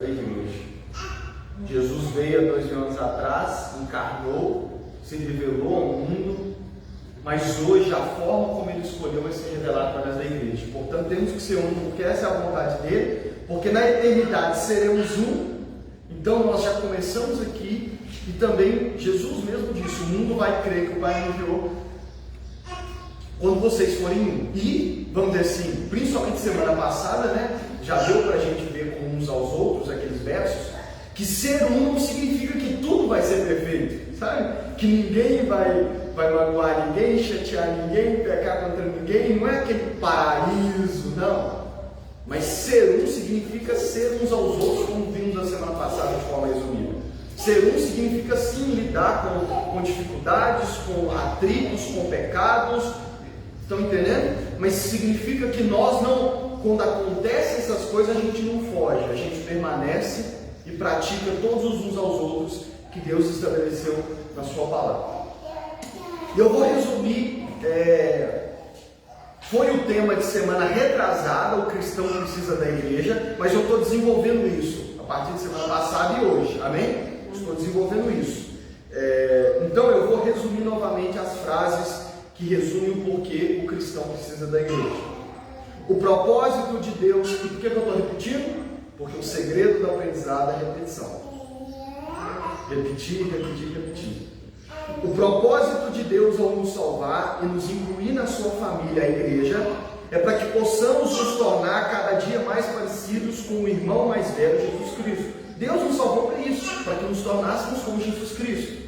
Igreja. Jesus veio há 2000 anos atrás, encarnou, se revelou ao mundo, mas hoje a forma como ele escolheu vai ser revelada através da igreja. Portanto, temos que ser um, porque essa é a vontade dele, porque na eternidade seremos um. Então nós já começamos aqui, e também Jesus mesmo disse: o mundo vai crer que o Pai enviou quando vocês forem um. E, vamos dizer assim, principalmente semana passada, né, já deu para a gente ver com uns aos outros aqueles versos, que ser um não significa que tudo vai ser perfeito, sabe? Que ninguém vai magoar ninguém, chatear ninguém, pecar contra ninguém, não é aquele paraíso, não. Mas ser um significa ser uns aos outros, como vimos na semana passada de forma resumida. Ser um significa sim lidar com dificuldades, com atritos, com pecados, estão entendendo? Mas significa que nós não, quando acontecem essas coisas, a gente não foge, a gente permanece e pratica todos uns aos outros que Deus estabeleceu na sua palavra. E eu vou resumir, foi o tema de semana retrasada, o cristão precisa da igreja, mas eu estou desenvolvendo isso a partir de semana passada e hoje, amém? Estou desenvolvendo isso. Então eu vou resumir novamente as frases que resumem o porquê o cristão precisa da igreja. O propósito de Deus, e por que eu estou repetindo? Porque o segredo do aprendizado é a repetição. Repetir, repetir, repetir. O propósito de Deus ao nos salvar e nos incluir na sua família, a igreja, é para que possamos nos tornar cada dia mais parecidos com o irmão mais velho, Jesus Cristo. Deus nos salvou para isso, para que nos tornássemos como Jesus Cristo.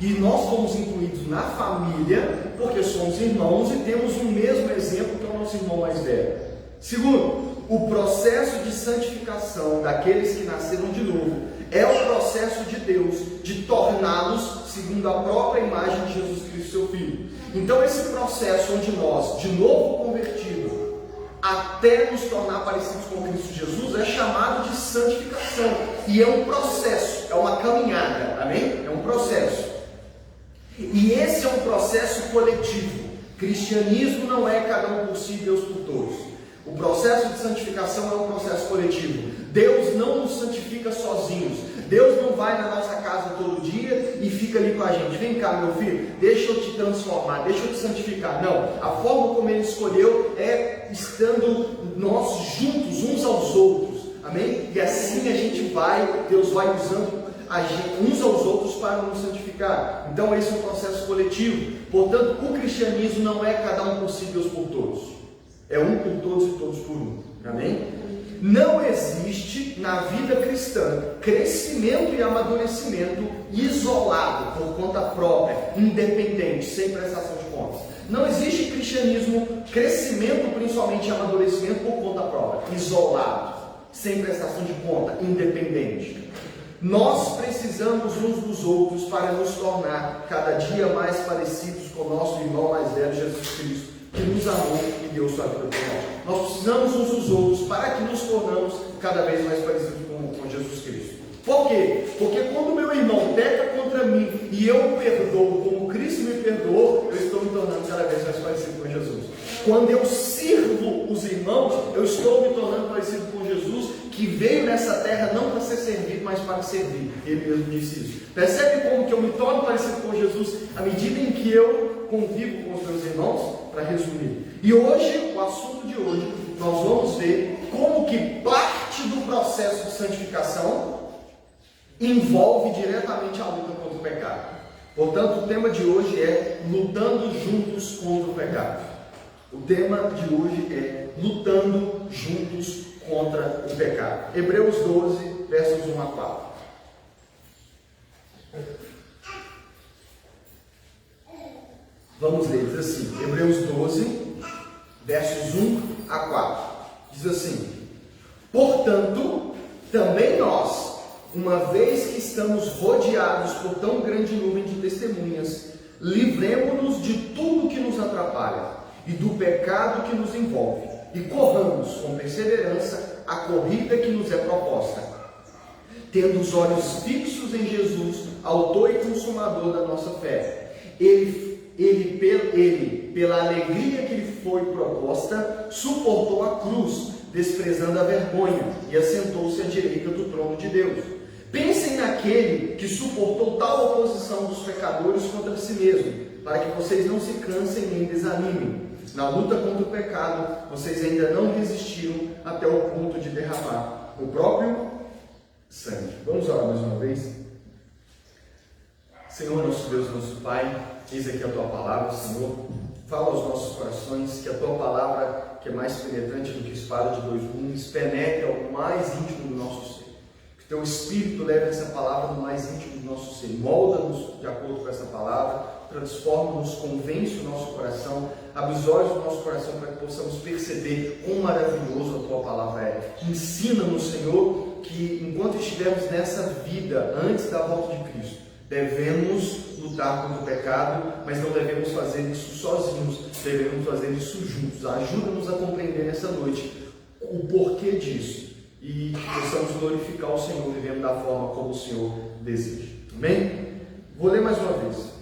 E nós fomos incluídos na família porque somos irmãos e temos o mesmo exemplo que é o nosso irmão mais velho. Segundo, o processo de santificação daqueles que nasceram de novo é o processo de Deus de torná-los segundo a própria imagem de Jesus Cristo, seu Filho. Então esse processo onde nós, de novo convertidos, até nos tornar parecidos com Cristo Jesus, é chamado de santificação. E é um processo, é uma caminhada, amém? É um processo. E esse é um processo coletivo. Cristianismo não é cada um por si, Deus por todos. O processo de santificação é um processo coletivo. Deus não nos santifica sozinhos. Deus não vai na nossa casa todo dia e fica ali com a gente. Vem cá, meu filho, deixa eu te transformar, deixa eu te santificar. Não, a forma como Ele escolheu é estando nós juntos, uns aos outros. Amém? E assim a gente vai, Deus vai usando a gente, uns aos outros para nos santificar. Então esse é um processo coletivo. Portanto, o cristianismo não é cada um por si, Deus por todos. É um por todos e todos por um. Amém? Não existe na vida cristã crescimento e amadurecimento isolado, por conta própria, independente, sem prestação de contas. Não existe cristianismo, crescimento, principalmente amadurecimento, por conta própria, isolado, sem prestação de conta, independente. Nós precisamos uns dos outros para nos tornar cada dia mais parecidos com o nosso irmão mais velho, Jesus Cristo, que nos amou e deu sua vida por nós. Nós precisamos uns dos outros para que nos tornamos cada vez mais parecidos com Jesus Cristo. Por quê? Porque quando meu irmão peca contra mim e eu o perdoo como Cristo me perdoou, eu estou me tornando cada vez mais parecido com Jesus. Quando eu sirvo os irmãos, eu estou me tornando parecido com Jesus, que veio nessa terra não para ser servido, mas para servir. Ele mesmo disse isso. Percebe como que eu me torno parecido com Jesus à medida em que eu convivo com os meus irmãos? Para resumir. E hoje, o assunto de hoje, nós vamos ver como que parte do processo de santificação envolve diretamente a luta contra o pecado. Portanto, o tema de hoje é lutando juntos contra o pecado. O tema de hoje é lutando juntos contra o pecado. Hebreus 12, versos 1 a 4. Vamos ler, diz assim, Hebreus 12, versos 1 a 4. Diz assim: portanto, também nós, uma vez que estamos rodeados por tão grande nuvem de testemunhas, livremo-nos de tudo que nos atrapalha e do pecado que nos envolve, e corramos com perseverança a corrida que nos é proposta, tendo os olhos fixos em Jesus, autor e consumador da nossa fé. Ele, pela alegria que lhe foi proposta, suportou a cruz, desprezando a vergonha, e assentou-se à direita do trono de Deus. Pensem naquele que suportou tal oposição dos pecadores contra si mesmo, para que vocês não se cansem nem desanimem. Na luta contra o pecado, vocês ainda não resistiram até o ponto de derramar o próprio sangue. Vamos orar mais uma vez? Senhor, nosso Deus, nosso Pai, eis aqui a Tua palavra, Senhor. Fala aos nossos corações, que a Tua palavra, que é mais penetrante do que espada de dois gumes, penetre ao mais íntimo do nosso ser. Que Teu Espírito leve essa palavra no mais íntimo do nosso ser. Molda-nos de acordo com essa palavra, transforma-nos, convence o nosso coração, abre os olhos do nosso coração para que possamos perceber quão maravilhoso a Tua palavra é. Ensina-nos, Senhor, que enquanto estivermos nessa vida, antes da volta de Cristo, devemos lutar contra o pecado, mas não devemos fazer isso sozinhos, devemos fazer isso juntos. Ajuda-nos a compreender nessa noite o porquê disso e que possamos glorificar o Senhor vivendo da forma como o Senhor deseja. Amém? Vou ler mais uma vez.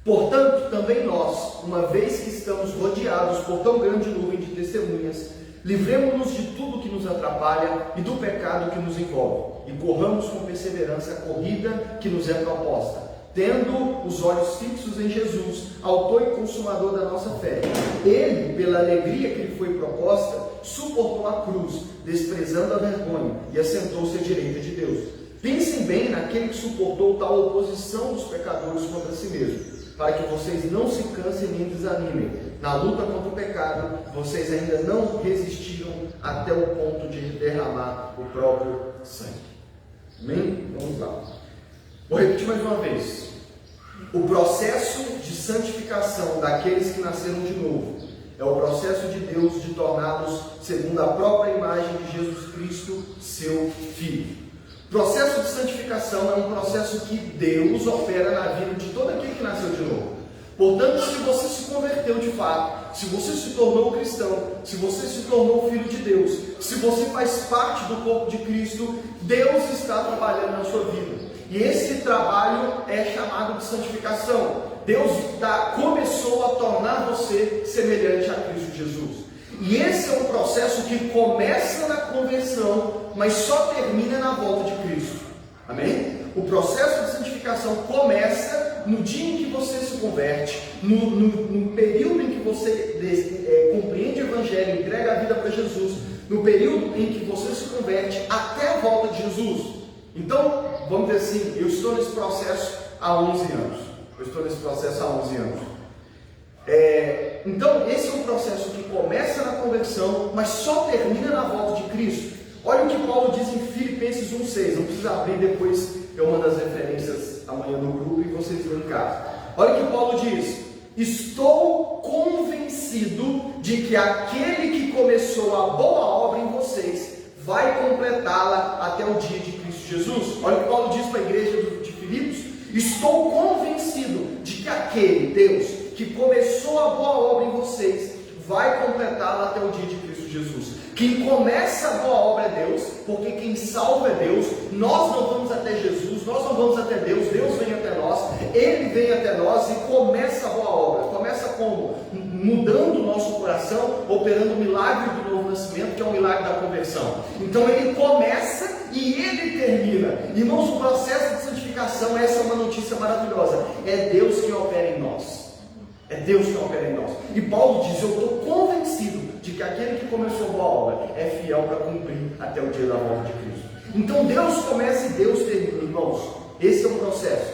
Portanto, também nós, uma vez que estamos rodeados por tão grande nuvem de testemunhas, livremo-nos de tudo que nos atrapalha e do pecado que nos envolve, e corramos com perseverança a corrida que nos é proposta, tendo os olhos fixos em Jesus, autor e consumador da nossa fé. Ele, pela alegria que lhe foi proposta, suportou a cruz, desprezando a vergonha, e assentou-se à direita de Deus. Pensem bem naquele que suportou tal oposição dos pecadores contra si mesmo, para que vocês não se cansem nem desanimem. Na luta contra o pecado, vocês ainda não resistiram até o ponto de derramar o próprio sangue. Amém? Vamos lá. Vou repetir mais uma vez. O processo de santificação daqueles que nasceram de novo é o processo de Deus de torná-los segundo a própria imagem de Jesus Cristo, seu Filho. O processo de santificação é um processo que Deus opera na vida de todo aquele que nasceu de novo. Portanto, se você se converteu de fato, se você se tornou cristão, se você se tornou filho de Deus, se você faz parte do corpo de Cristo, Deus está trabalhando na sua vida. E esse trabalho é chamado de santificação. Deus começou a tornar você semelhante a Cristo Jesus. E esse é um processo que começa na conversão, mas só termina na volta de Cristo. Amém? O processo de santificação começa no dia em que você se converte, no período em que você compreende o Evangelho, entrega a vida para Jesus, no período em que você se converte até a volta de Jesus. Então, vamos dizer assim, eu estou nesse processo há 11 anos. Então, esse é um processo que começa na conversão, mas só termina na volta de Cristo. Olha o que Paulo diz em Filipenses 1,6. Não precisa abrir, depois eu mando as referências amanhã no grupo e vocês vão em casa. Olha o que Paulo diz: estou convencido de que aquele que começou a boa obra em vocês vai completá-la até o dia de Cristo Jesus. Olha o que Paulo diz para a igreja de Filipos: estou convencido de que aquele Deus que começou a boa obra em vocês vai completá-la até o dia de Cristo Jesus. Quem começa a boa obra é Deus, porque quem salva é Deus. Nós não vamos até Jesus, nós não vamos até Deus, Deus vem até nós, Ele vem até nós e começa a boa obra. Começa como? Mudando o nosso coração, operando o milagre do novo nascimento, que é o milagre da conversão. Então Ele começa e Ele termina. Irmãos, o processo de santificação, essa é uma notícia maravilhosa, é Deus que opera em nós. É Deus que opera em nós. E Paulo diz: eu estou convencido de que aquele que começou a boa obra é fiel para cumprir até o dia da volta de Cristo. Então Deus começa e Deus termina, irmãos. Esse é o processo.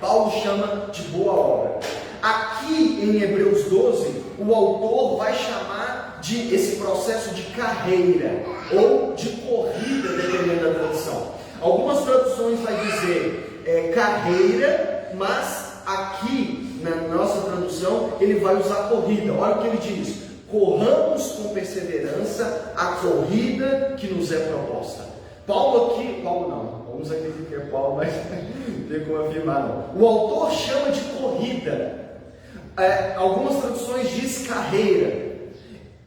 Paulo chama de boa obra. Aqui em Hebreus 12, o autor vai chamar de esse processo de carreira ou de corrida, dependendo da tradução. Algumas traduções vai dizer carreira, mas aqui na nossa tradução ele vai usar corrida. Olha o que ele diz: corramos com perseverança a corrida que nos é proposta. Paulo não, vamos acreditar que é Paulo, mas não tem como afirmar não. O autor chama de corrida. Algumas traduções diz carreira.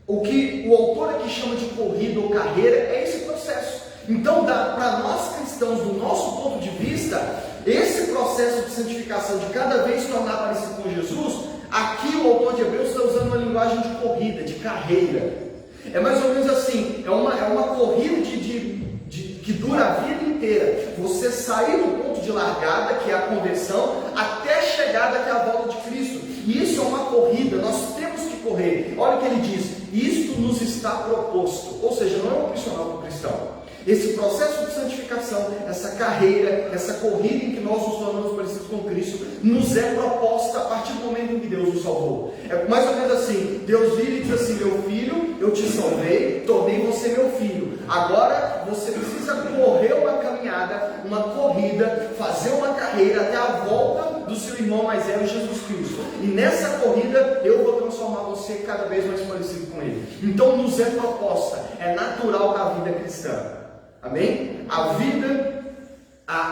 O que o autor aqui chama de corrida ou carreira é esse processo. Então, para nós cristãos, do nosso ponto de vista, esse processo de santificação, de cada vez tornar parecido com Jesus, aqui o autor de Hebreus está usando uma linguagem de corrida, de carreira. É mais ou menos assim, é uma corrida que dura a vida inteira. Você sair do ponto de largada, que é a conversão, até a chegada, que é a volta de Cristo. E isso é uma corrida, nós temos que correr. Olha o que ele diz: isto nos está proposto. Ou seja, não é opcional para o cristão. Esse processo de santificação, essa carreira, essa corrida em que nós nos tornamos parecidos com Cristo, nos é proposta a partir do momento em que Deus nos salvou. É mais ou menos assim: Deus vira e diz assim: meu filho, eu te salvei, tornei você meu filho. Agora você precisa correr uma caminhada, uma corrida, fazer uma carreira até a volta do seu irmão mais velho, Jesus Cristo. E nessa corrida eu vou transformar você cada vez mais parecido com Ele. Então nos é proposta, é natural da vida cristã. Amém? A vida,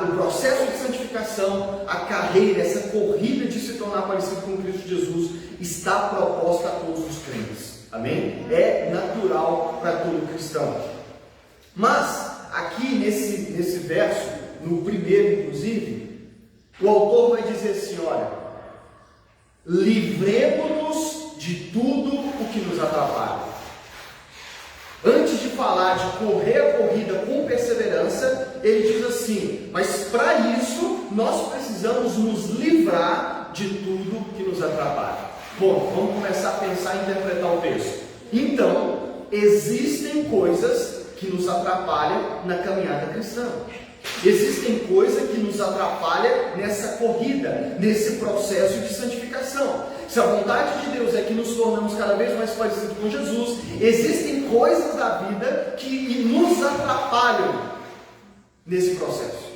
o processo de santificação, a carreira, essa corrida de se tornar parecido com Cristo Jesus está proposta a todos os crentes. Amém? É natural para todo cristão. Mas, aqui nesse verso, no primeiro inclusive, o autor vai dizer assim: olha, livremos-nos de tudo o que nos atrapalha. Antes de falar de correr a corrida com perseverança, ele diz assim: mas para isso nós precisamos nos livrar de tudo que nos atrapalha. Bom, vamos começar a pensar e interpretar o texto. Então, existem coisas que nos atrapalham na caminhada cristã. Existem coisas que nos atrapalham nessa corrida, nesse processo de santificação. Se a vontade de Deus é que nos tornamos cada vez mais parecidos com Jesus, existem coisas da vida que nos atrapalham nesse processo.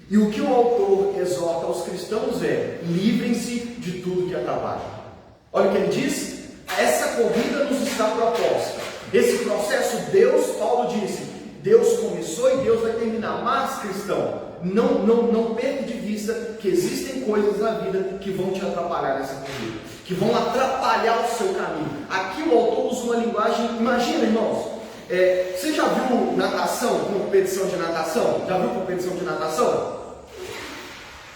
E o que o autor exorta aos cristãos é: livrem-se de tudo que atrapalha. Olha o que ele diz: essa corrida nos está proposta. Esse processo, Paulo disse, Deus começou e Deus vai terminar. Mas, cristão, não perca de vista que existem coisas na vida que vão te atrapalhar nessa corrida, que vão atrapalhar o seu caminho. Aqui o autor usa uma linguagem, imagina, irmãos, você já viu natação, competição de natação? Já viu competição de natação?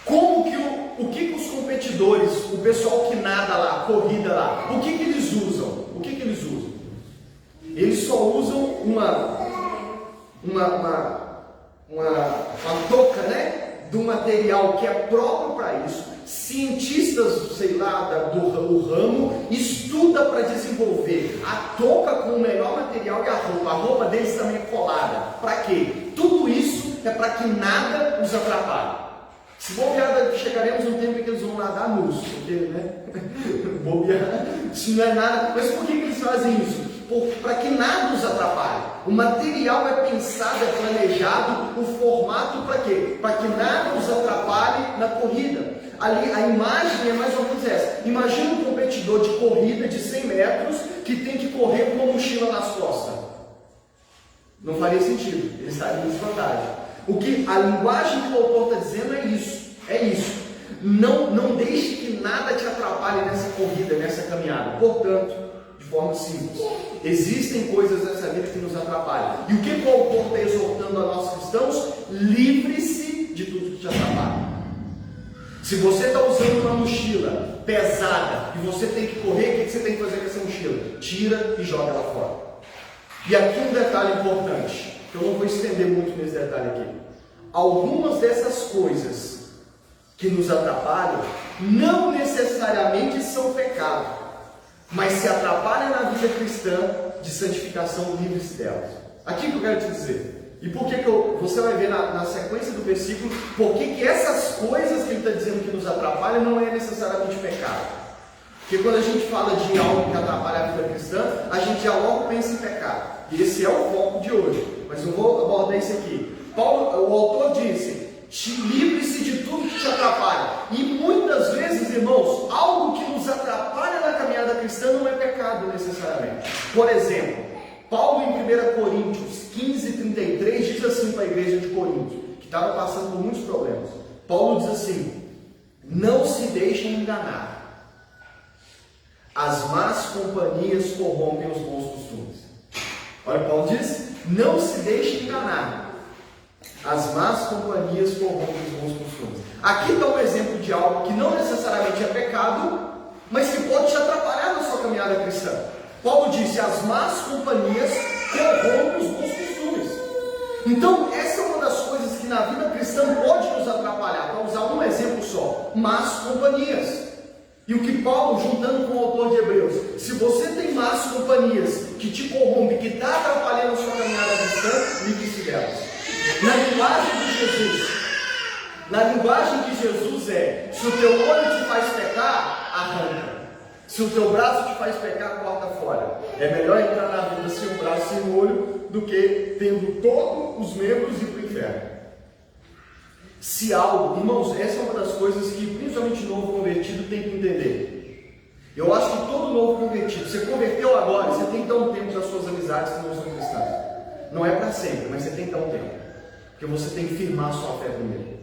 Como que o que os competidores, o pessoal que nada lá, corrida lá, o que eles usam? O que eles usam? Eles só usam uma touca, né, do material que é próprio para isso. Cientistas, sei lá, do ramo, estuda para desenvolver a touca com o melhor material e a roupa deles também é colada. Para quê? Tudo isso é para que nada os atrapalhe. Se bobear, chegaremos num tempo em que eles vão nadar nus, porque, né, bobear, isso não é nada. Mas por que eles fazem isso? Para que nada os atrapalhe. O material é pensado, é planejado, o formato para quê? Para que nada os atrapalhe na corrida. Ali a imagem é mais ou menos essa. Imagina um competidor de corrida de 100 metros que tem que correr com uma mochila nas costas. Não faria sentido, ele estaria em desvantagem. A linguagem que o autor está dizendo é isso. Não deixe que nada te atrapalhe nessa corrida, nessa caminhada. Portanto, de forma simples, existem coisas nessa vida que nos atrapalham. E o que o autor está exortando a nós cristãos? Livre-se de tudo que te atrapalha. Se você está usando uma mochila pesada e você tem que correr, o que você tem que fazer com essa mochila? Tira e joga ela fora. E aqui um detalhe importante, que eu não vou estender muito nesse detalhe aqui. Algumas dessas coisas que nos atrapalham não necessariamente são pecado, mas se atrapalham na vida cristã de santificação, livre-se delas. Aqui que eu quero te dizer. E por que você vai ver na sequência do versículo, por que essas coisas que ele está dizendo que nos atrapalham não é necessariamente pecado. Porque quando a gente fala de algo que atrapalha a vida cristã, a gente já logo pensa em pecado. E esse é o foco de hoje. Mas eu vou abordar isso aqui. O autor disse: livre-se de tudo que te atrapalha. E muitas vezes, irmãos, algo que nos atrapalha na caminhada cristã não é pecado necessariamente. Por exemplo, Paulo em 1 Coríntios 15:33 diz assim para a igreja de Corinto, que estava passando por muitos problemas. Paulo diz assim: não se deixem enganar. As más companhias corrompem os bons costumes. Olha, Paulo diz: não se deixe enganar. As más companhias corrompem os bons costumes. Aqui está um exemplo de algo que não necessariamente é pecado, mas que pode te atrapalhar na sua caminhada cristã. Paulo disse: as más companhias corrompem os bons costumes. Então, essa é uma das coisas que na vida cristã pode nos atrapalhar. Para usar um exemplo só: más companhias. E o que Paulo, juntando com o autor de Hebreus, se você tem más companhias que te corrompem, que está atrapalhando a sua caminhada cristã, livre-se delas. Na linguagem de Jesus é: se o teu olho te faz pecar, arranca. Se o teu braço te faz pecar, corta fora. É melhor entrar na vida sem o braço e sem o olho do que tendo todos os membros e ir para o inferno. Se algo, irmãos, essa é uma das coisas que principalmente o novo convertido tem que entender. Eu acho que todo novo convertido, você converteu agora, você tem que dar um tempo para as suas amizades que não são cristãs. Não é para sempre, mas você tem que dar um tempo. Porque você tem que firmar a sua fé primeiro.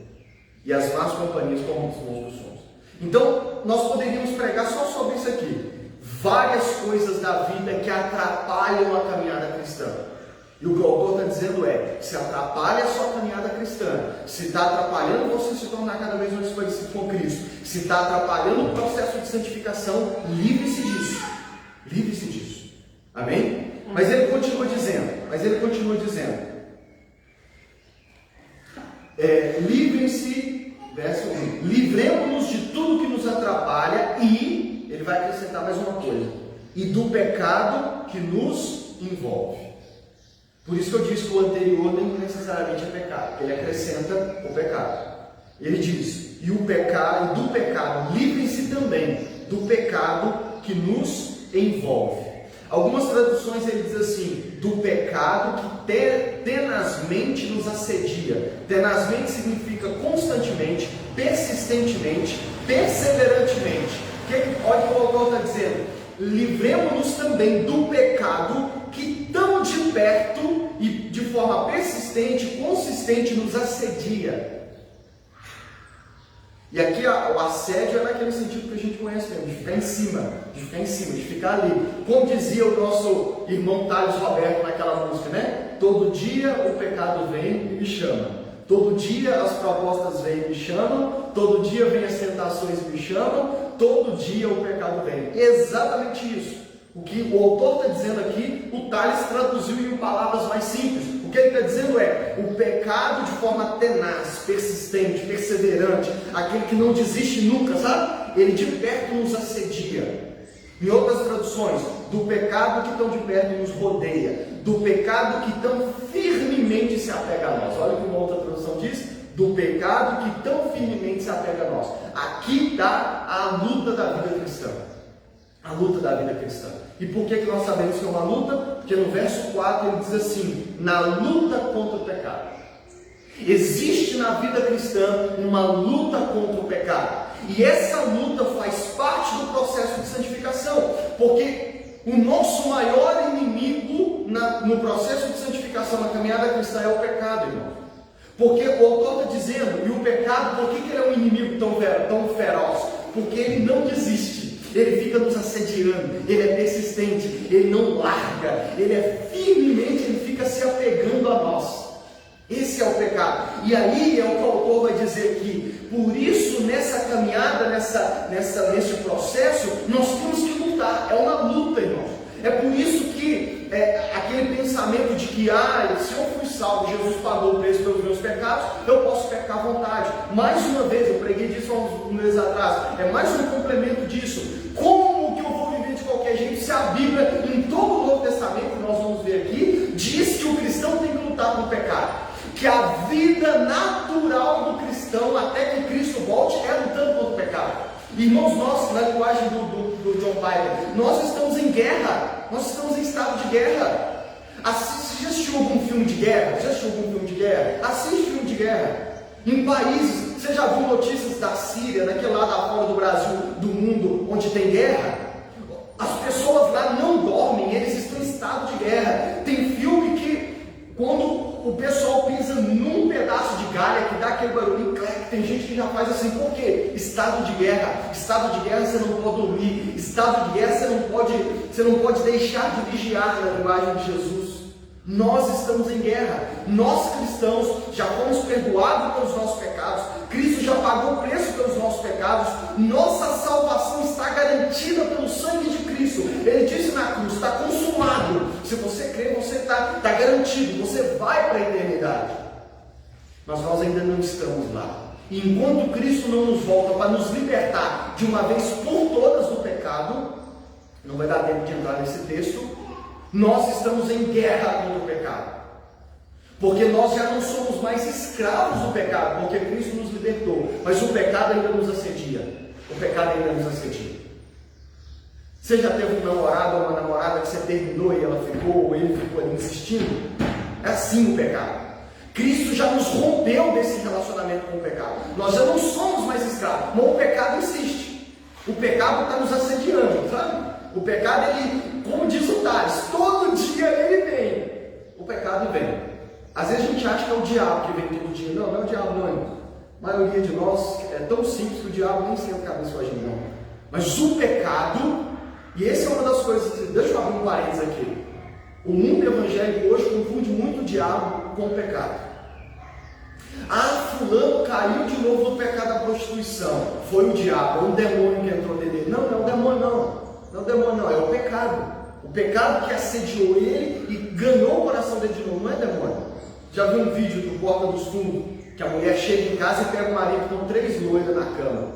E as más companhias corrompem os bons costumes. Então, nós poderíamos pregar só sobre isso aqui. Várias coisas da vida que atrapalham a caminhada cristã. E o que o autor está dizendo é: se atrapalha a sua caminhada cristã, se está atrapalhando você se tornar cada vez mais parecido com Cristo, se está atrapalhando o processo de santificação, livre-se disso. Livre-se disso. Amém? Mas ele continua dizendo, livrem-se, verso 1, livremos-nos de tudo que nos atrapalha e, ele vai acrescentar mais uma coisa, e do pecado que nos envolve. Por isso que eu disse que o anterior nem necessariamente é pecado, ele acrescenta o pecado. Ele diz: e do pecado, livrem-se também do pecado que nos envolve. Algumas traduções ele diz assim: do pecado que tenazmente nos assedia. Tenazmente significa constantemente, persistentemente, perseverantemente. Olha o que o autor está dizendo: livremos-nos também do pecado que tão de perto e de forma persistente, consistente nos assedia. E aqui o assédio é naquele sentido que a gente conhece mesmo, de ficar em cima, de ficar ali. Como dizia o nosso irmão Thales Roberto naquela música, né? Todo dia o pecado vem e me chama. Todo dia as propostas vêm e me chamam. Todo dia vem as tentações e me chamam. Todo dia o pecado vem. Exatamente isso. O que o autor está dizendo aqui, o Thales traduziu em palavras mais simples. O que ele está dizendo é: o pecado de forma tenaz, persistente, perseverante, aquele que não desiste nunca, sabe? Ele de perto nos assedia. Em outras traduções, do pecado que tão de perto nos rodeia, do pecado que tão firmemente se apega a nós. Olha o que uma outra tradução diz: do pecado que tão firmemente se apega a nós. Aqui está a luta da vida cristã. A luta da vida cristã. E por que nós sabemos que é uma luta? Porque no verso 4 ele diz assim: na luta contra o pecado. Existe na vida cristã uma luta contra o pecado. E essa luta faz parte do processo de santificação. Porque o nosso maior inimigo no processo de santificação, na caminhada cristã, é o pecado, irmão. Porque o autor está dizendo, e o pecado, por que ele é um inimigo tão feroz? Porque ele não desiste. Ele fica nos assediando, ele é persistente, ele não larga, ele é firmemente, ele fica se apegando a nós. Esse é o pecado. E aí é o que o autor vai dizer aqui. Por isso, nessa caminhada, nesse processo, nós temos que lutar. É uma luta, irmãos. É por isso que aquele pensamento de que se eu fui salvo, Jesus pagou o preço pelos meus pecados, eu posso pecar à vontade. Mais uma vez, eu preguei disso há uns meses atrás, é mais um complemento disso. Como que eu vou viver de qualquer jeito se a Bíblia, em todo o Novo Testamento, que nós vamos ver aqui, diz que o cristão tem que lutar contra o pecado? Que a vida natural do cristão, até que Cristo volte, é lutando contra o pecado. Irmãos, nós, na linguagem do John Piper, nós estamos em guerra, nós estamos em estado de guerra. Você já assistiu algum filme de guerra? Assiste filme de guerra. Em países, você já viu notícias da Síria, daquele lado da fora do Brasil, do mundo, onde tem guerra? As pessoas lá não dormem, eles estão em estado de guerra. Tem filme que, quando o pessoal pisa num pedaço de galha que dá aquele barulhinho, tem gente que já faz assim. Por quê? Estado de guerra. Estado de guerra você não pode dormir. Estado de guerra você não pode deixar de vigiar, na linguagem de Jesus. Nós estamos em guerra. Nós cristãos já fomos perdoados pelos nossos pecados. Cristo já pagou o preço pelos nossos pecados. Nossa salvação está garantida pelo sangue de Cristo. Ele disse na cruz: está consumado. Se você crer, você está garantido. Você vai para a eternidade. Mas nós ainda não estamos lá. E enquanto Cristo não nos volta para nos libertar de uma vez por todas do pecado, não vai dar tempo de entrar nesse texto, nós estamos em guerra contra o pecado. Porque nós já não somos mais escravos do pecado, porque Cristo nos libertou. Mas o pecado ainda nos assedia. O pecado ainda nos assedia. Você já teve um namorado ou uma namorada que você terminou e ela ficou, ou ele ficou ali insistindo? É assim o pecado. Cristo já nos rompeu desse relacionamento com o pecado. Nós já não somos mais escravos, mas o pecado insiste. O pecado está nos assediando, sabe? O pecado, ele, como diz o Tales, todo dia ele vem. O pecado vem. Às vezes a gente acha que é o diabo que vem todo dia. Não, não é o diabo, não. A maioria de nós é tão simples que o diabo nem senta a cabeça com a gente, não. Mas o pecado, e essa é uma das coisas, deixa eu abrir um parênteses aqui. O mundo evangélico hoje confunde muito o diabo com o pecado. Ah, fulano caiu de novo no pecado da prostituição. Foi o diabo, é um demônio que entrou dele. Não, não é um demônio não. Não é um demônio não, é o pecado. O pecado que assediou ele e ganhou o coração dele de novo. Não é demônio. Já viu um vídeo do Porta dos Fundos, que a mulher chega em casa e pega o marido com 3 loiras na cama.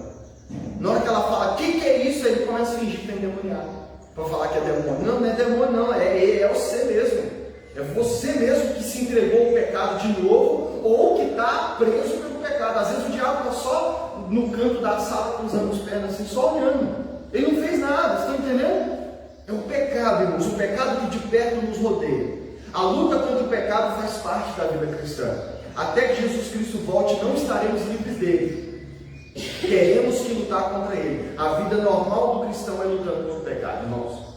Na hora que ela fala: o que é isso? Ele começa a fingir que tem endemoniado, para falar que é demônio. Não, não é demônio não, é você mesmo. É você mesmo que se entregou ao pecado de novo, ou que está preso pelo pecado. Às vezes o diabo está só no canto da sala, cruzando os pés assim, só olhando. Ele não fez nada, vocês estão entendendo? É o pecado, irmãos, o pecado que de perto nos rodeia. A luta contra o pecado faz parte da vida cristã. Até que Jesus Cristo volte, não estaremos livres dele. Teremos que lutar contra ele. A vida normal do cristão é lutando contra o pecado, irmãos.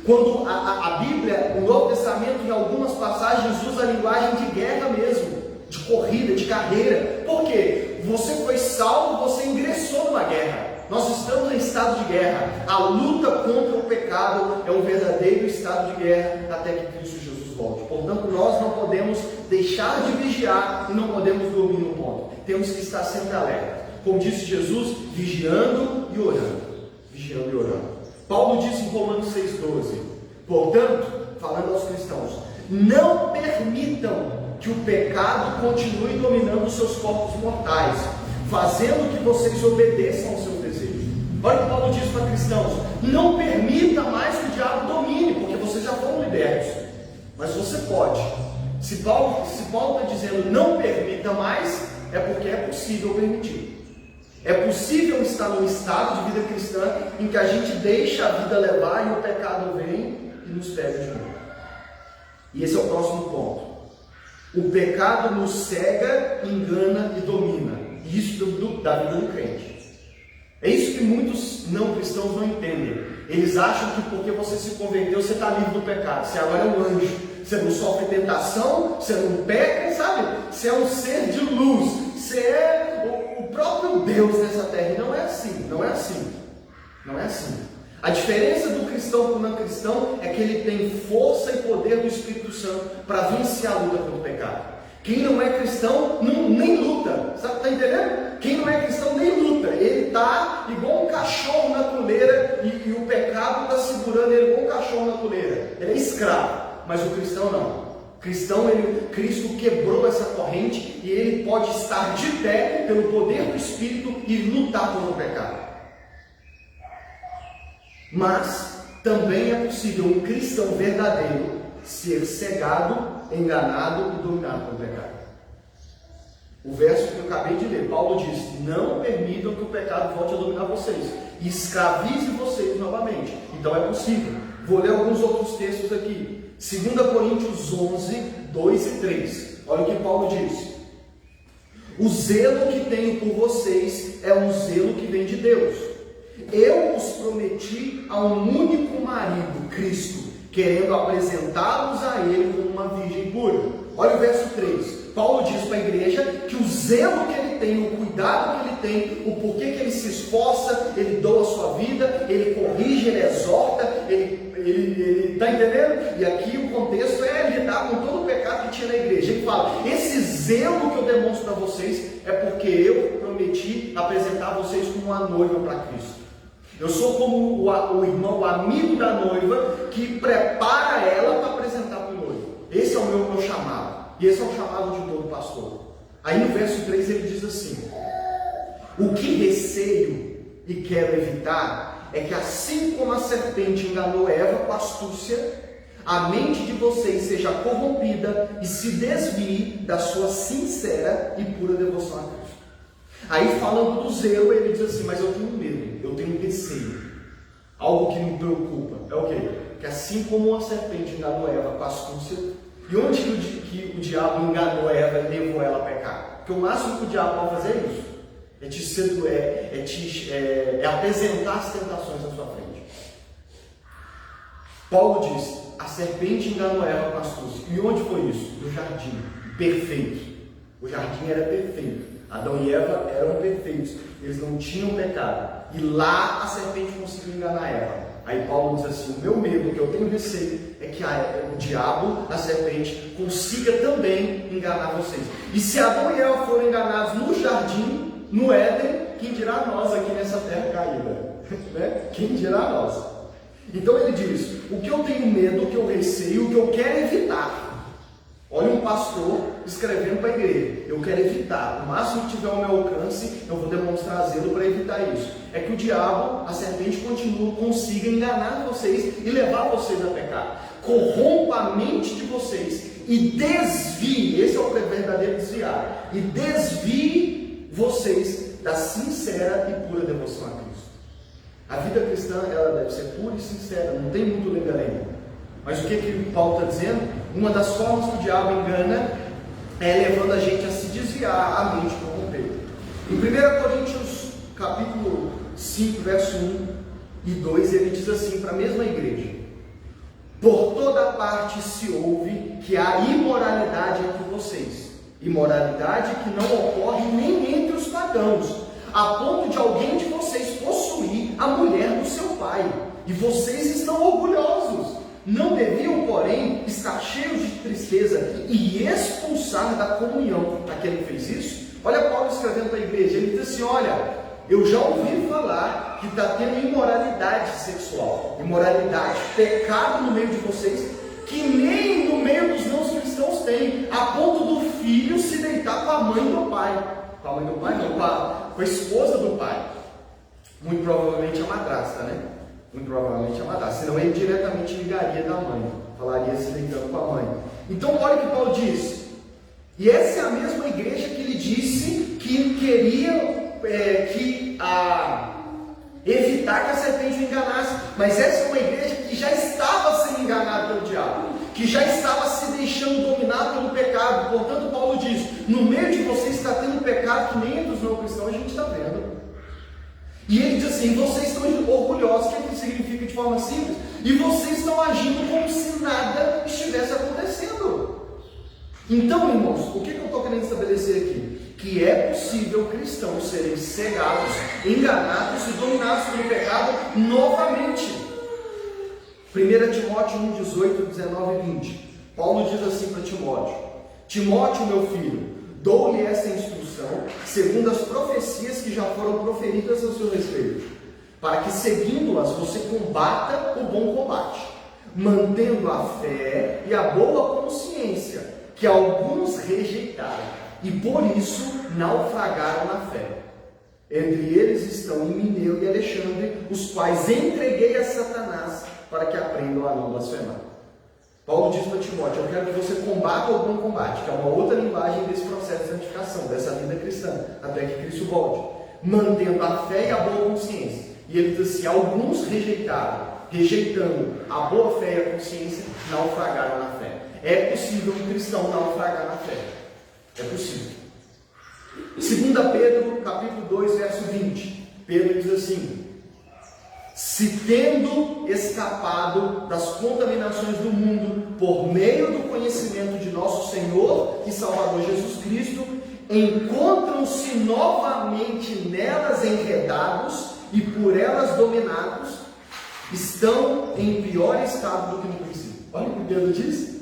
Quando a Bíblia, o Novo Testamento, em algumas passagens, usa a linguagem de guerra mesmo, de corrida, de carreira. Por quê? Você foi salvo, você ingressou numa guerra. Nós estamos em estado de guerra. A luta contra o pecado é um verdadeiro estado de guerra até que Cristo Jesus volte. Portanto, nós não podemos deixar de vigiar e não podemos dormir no ponto. Temos que estar sempre alerta. Como disse Jesus, vigiando e orando. Vigiando e orando. Paulo disse em Romanos 6,12: portanto, falando aos cristãos, não permitam que o pecado continue dominando os seus corpos mortais, fazendo que vocês obedeçam aos seus desejos. Olha o que Paulo diz para cristãos: não permita mais que o diabo domine, porque vocês já foram libertos. Mas você pode. Se Paulo está dizendo não permita mais, é porque é possível permitir. É possível estar num estado de vida cristã em que a gente deixa a vida levar e o pecado vem e nos pega de novo. E esse é o próximo ponto. O pecado nos cega, engana e domina. E isso da vida do crente. É isso que muitos não cristãos não entendem. Eles acham que porque você se converteu, você está livre do pecado. Você agora é um anjo. Você não sofre tentação, você não peca, sabe? Você é um ser de luz. Você é o próprio Deus nessa terra. E não é assim, não é assim. Não é assim. A diferença do cristão para o não cristão é que ele tem força e poder do Espírito Santo para vencer a luta contra o pecado. Quem não é cristão nem luta. Sabe, está entendendo? Quem não é cristão nem luta. Ele está igual um cachorro na coleira e o pecado está segurando ele igual um cachorro na coleira. Ele é escravo. Mas o cristão não. Cristo quebrou essa corrente e ele pode estar de pé pelo poder do Espírito e lutar contra o pecado. Mas também é possível um cristão verdadeiro ser cegado, enganado e dominado pelo pecado. O verso que eu acabei de ler, Paulo diz: não permitam que o pecado volte a dominar vocês e escravize vocês novamente. Então é possível. Vou ler alguns outros textos aqui. 2 Coríntios 11, 2 e 3. Olha o que Paulo diz: o zelo que tenho por vocês é um zelo que vem de Deus. Eu os prometi a um único marido, Cristo, querendo apresentá-los a ele como uma virgem pura. Olha o verso 3. Paulo diz para a igreja que o zelo que ele tem, o cuidado que ele tem, o porquê que ele se esforça, ele doa a sua vida, ele corrige, ele exorta, Ele está entendendo? E aqui o contexto é lidar com todo o pecado que tinha na igreja. Ele fala, esse zelo que eu demonstro para vocês é porque eu prometi apresentar vocês como uma noiva para Cristo. Eu sou como o irmão, o amigo da noiva, que prepara ela para apresentar para o noivo. Esse é o meu chamado. E esse é o chamado de todo pastor. Aí no verso 3 ele diz assim: o que receio e quero evitar é que, assim como a serpente enganou Eva com astúcia, a mente de vocês seja corrompida e se desvie da sua sincera e pura devoção a Cristo. Aí, falando do zelo, ele diz assim: mas eu tenho medo, eu tenho receio, algo que me preocupa. É o quê? Que assim como a serpente enganou Eva com astúcia, e onde que o diabo enganou Eva e levou ela a pecar? Porque o máximo que o diabo pode fazer é isso. É apresentar as tentações na sua frente. Paulo diz: a serpente enganou Eva com astúcia. E onde foi isso? No jardim. Perfeito. O jardim era perfeito. Adão e Eva eram perfeitos. Eles não tinham pecado. E lá a serpente conseguiu enganar Eva. Aí Paulo diz assim: o meu medo, que eu tenho receio, é que o diabo, a serpente, consiga também enganar vocês. E se Adão e Eva foram enganados no jardim, no Éden, quem dirá nós aqui nessa terra caída? Né? Quem dirá nós? Então ele diz: o que eu tenho medo, o que eu receio, o que eu quero evitar. Olha um pastor escrevendo para a igreja: eu quero evitar, o máximo que tiver ao meu alcance, eu vou demonstrar zelo para evitar isso. É que o diabo, a serpente, consiga enganar vocês e levar vocês a pecar. Corrompa a mente de vocês e desvie, esse é o verdadeiro desviar, e desvie vocês da sincera e pura devoção a Cristo. A vida cristã, ela deve ser pura e sincera, não tem muito lenga-lenga. Mas o que Paulo está dizendo? Uma das formas que o diabo engana é levando a gente a se desviar, a mente corromper. Em 1 Coríntios capítulo 5, verso 1 e 2, ele diz assim para a mesma igreja: por toda parte se ouve que há imoralidade entre vocês, imoralidade que não ocorre nem entre os pagãos, a ponto de alguém de vocês possuir a mulher do seu pai, e vocês estão orgulhosos. Não deviam, porém, estar cheios de tristeza e expulsar da comunhão aquele que fez isso? Olha Paulo escrevendo para a igreja, ele diz assim: olha, eu já ouvi falar que está tendo imoralidade sexual, imoralidade, pecado no meio de vocês, que nem no meio dos não cristãos tem, a ponto do filho se deitar com a mãe do pai. Com a mãe do pai não, com a esposa do pai. Muito provavelmente a madrasta, né? Muito provavelmente a madrasta, senão ele diretamente ligaria da mãe, falaria se ligando com a mãe. Então olha o que Paulo diz. E essa é a mesma igreja que ele disse que queria evitar que a serpente o enganasse. Mas essa é uma igreja que já estava sendo enganada pelo diabo, que já estava se deixando dominar pelo pecado. Portanto, Paulo diz: no meio de vocês está tendo pecado que nem entre os não cristãos a gente está vendo. E ele diz assim: vocês estão orgulhosos, que significa de forma simples, e vocês estão agindo como se nada estivesse acontecendo. Então, irmãos, o que eu estou querendo estabelecer aqui? Que é possível cristãos serem cegados, enganados e dominados pelo pecado novamente. 1 Timóteo 1, 18, 19 e 20. Paulo diz assim para Timóteo: Timóteo, meu filho, dou-lhe essa instrução, segundo as profecias que já foram proferidas a seu respeito, para que, seguindo-as, você combata o bom combate, mantendo a fé e a boa consciência, que alguns rejeitaram, e por isso naufragaram na fé. Entre eles estão Himeneu e Alexandre, os quais entreguei a Satanás, para que aprendam a não blasfemar. Paulo diz para Timóteo: eu quero que você combata o bom combate, que é uma outra linguagem desse processo de santificação, dessa vida cristã, até que Cristo volte, mantendo a fé e a boa consciência. E ele diz assim: alguns rejeitando a boa fé e a consciência, naufragaram na fé. É possível um cristão naufragar na fé. É possível. 2 Pedro, capítulo 2, verso 20. Pedro diz assim: se tendo escapado das contaminações do mundo por meio do conhecimento de nosso Senhor e Salvador Jesus Cristo, encontram-se novamente nelas enredados e por elas dominados, estão em pior estado do que no princípio. Olha o que Pedro diz.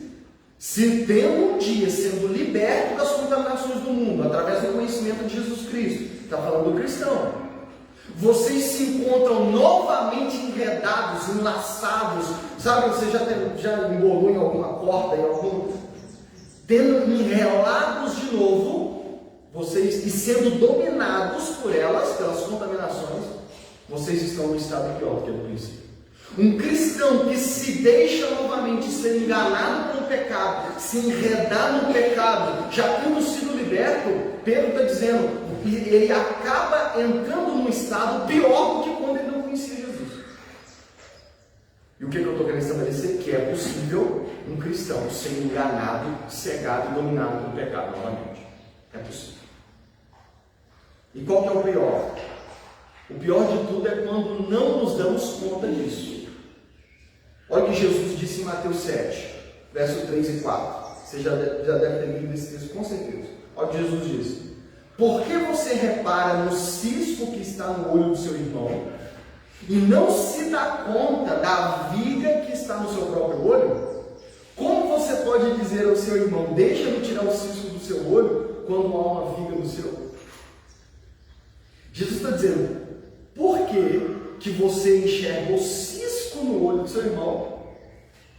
Se tendo um dia sendo liberto das contaminações do mundo, através do conhecimento de Jesus Cristo, está falando do cristão, vocês se encontram novamente enredados, enlaçados, sabe, você já embolou em alguma corda, tendo enrelados de novo, vocês, e sendo dominados por elas, pelas contaminações, vocês estão no estado pior do que no princípio. Um cristão que se deixa novamente ser enganado pelo pecado, se enredar no pecado, já tendo sido liberto, Pedro está dizendo, ele acaba entrando num estado pior do que quando ele não conhecia Jesus. E o que eu estou querendo estabelecer? Que é possível um cristão ser enganado, cegado e dominado pelo pecado novamente. É possível. E qual que é o pior? O pior de tudo é quando não nos damos conta disso. Olha o que Jesus disse em Mateus 7, versos 3 e 4. Você já deve ter lido esse texto com certeza. Olha o que Jesus disse. Por que você repara no cisco que está no olho do seu irmão e não se dá conta da viga que está no seu próprio olho? Como você pode dizer ao seu irmão, deixa-me tirar o cisco do seu olho, quando há uma viga no seu? Jesus está dizendo, por que você enxerga o cisco no olho do seu irmão,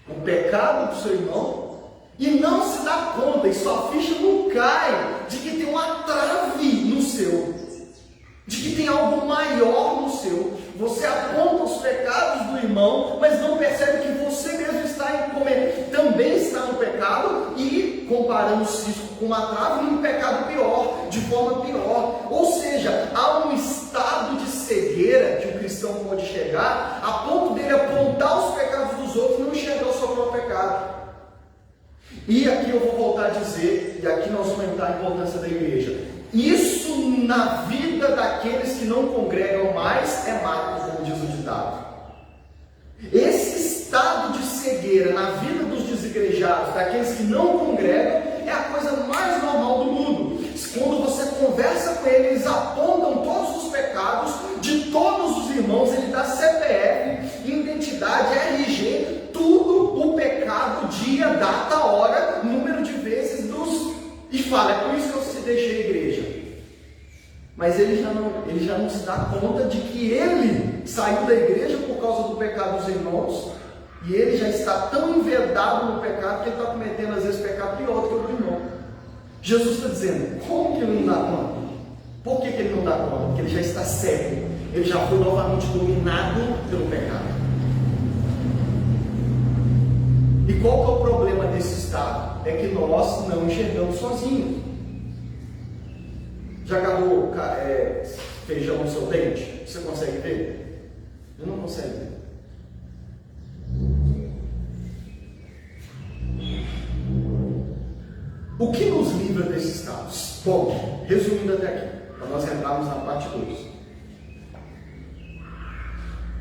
o pecado do seu irmão, e não se dá conta, e sua ficha não cai, de que tem uma trave no seu, de que tem algo maior no seu? Você aponta os pecados do irmão, mas não percebe que você mesmo também está no pecado, e comparando o cisco com uma trave, num pecado pior, de forma pior. Ou seja, há um estado de cegueira que o cristão pode chegar, a ponto dele apontar os pecados dos outros e não enxergar o seu próprio pecado. E aqui eu vou voltar a dizer, e aqui nós vamos entrar a importância da igreja. Isso na vida daqueles que não congregam mais é mato, como diz o ditado. Esse estado de cegueira na vida dos desigrejados, daqueles que não congregam, é a coisa mais normal do mundo. Quando você conversa com eles, eles apontam todos os pecados de todos os irmãos, ele dá CPF, identidade, RG, tudo, o pecado, dia, data, hora, número de vezes e fala, é por isso que eu se deixei a igreja. Mas ele já não se dá conta de que ele saiu da igreja por causa do pecado dos irmãos, e ele já está tão envedado no pecado que ele está cometendo às vezes pecado pior do que o do irmão. Jesus está dizendo, como que ele não dá conta? Por que ele não dá conta? Porque ele já está cego, ele já foi novamente dominado pelo pecado. E qual que é o problema desse estado? É que nós não enxergamos sozinhos. Já agarrou feijão no seu dente? Você consegue ver? Eu não consigo ver. O que nos livra desses estados? Bom, resumindo até aqui, para nós entrarmos na parte 2.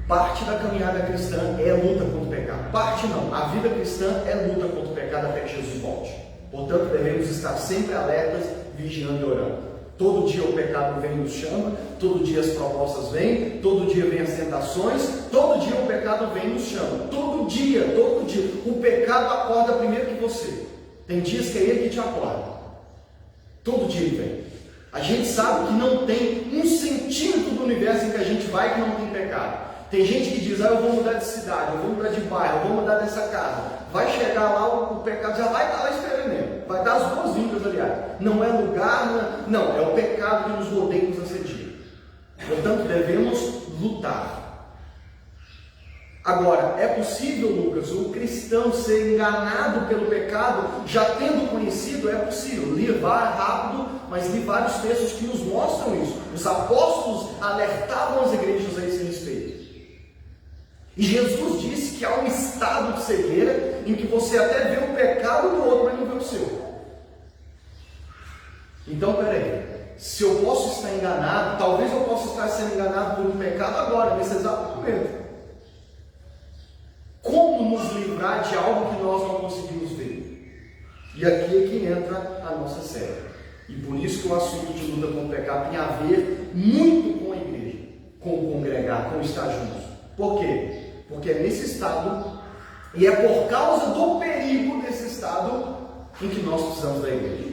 Parte da caminhada cristã é a luta contra o pecado. Parte não, a vida cristã é luta contra o pecado até que Jesus volte. Portanto, devemos estar sempre alertas, vigiando e orando. Todo dia o pecado vem e nos chama, todo dia as propostas vêm, todo dia vem as tentações, todo dia o pecado vem e nos chama. Todo dia, o pecado acorda primeiro que você. Tem dias que é ele que te acorda. Todo dia ele vem. A gente sabe que não tem um centímetro do universo em que a gente vai que não tem pecado. Tem gente que diz, eu vou mudar de cidade, eu vou mudar de bairro, eu vou mudar dessa casa. Vai chegar lá, o pecado já vai estar lá esperando mesmo. Vai dar as boas-vindas, aliás. Não é lugar, não, é o pecado que nos rodeia e nos assedia. Portanto, devemos lutar. Agora, é possível, Lucas, o cristão ser enganado pelo pecado, já tendo conhecido? É possível. Levar rápido, mas li vários textos que nos mostram isso. Os apóstolos alertavam as igrejas a esse respeito. E Jesus disse que há um estado de cegueira em que você até vê o pecado do outro, mas não vê o seu. Então, peraí, se eu posso estar enganado, talvez eu possa estar sendo enganado por um pecado agora, nesse exato momento. Como nos livrar de algo que nós não conseguimos ver? E aqui é que entra a nossa série. E por isso que o assunto de luta contra o pecado tem a ver muito com a igreja, com o congregar, com o estar juntos. Por quê? Porque é nesse estado, e é por causa do perigo desse estado, em que nós precisamos da igreja.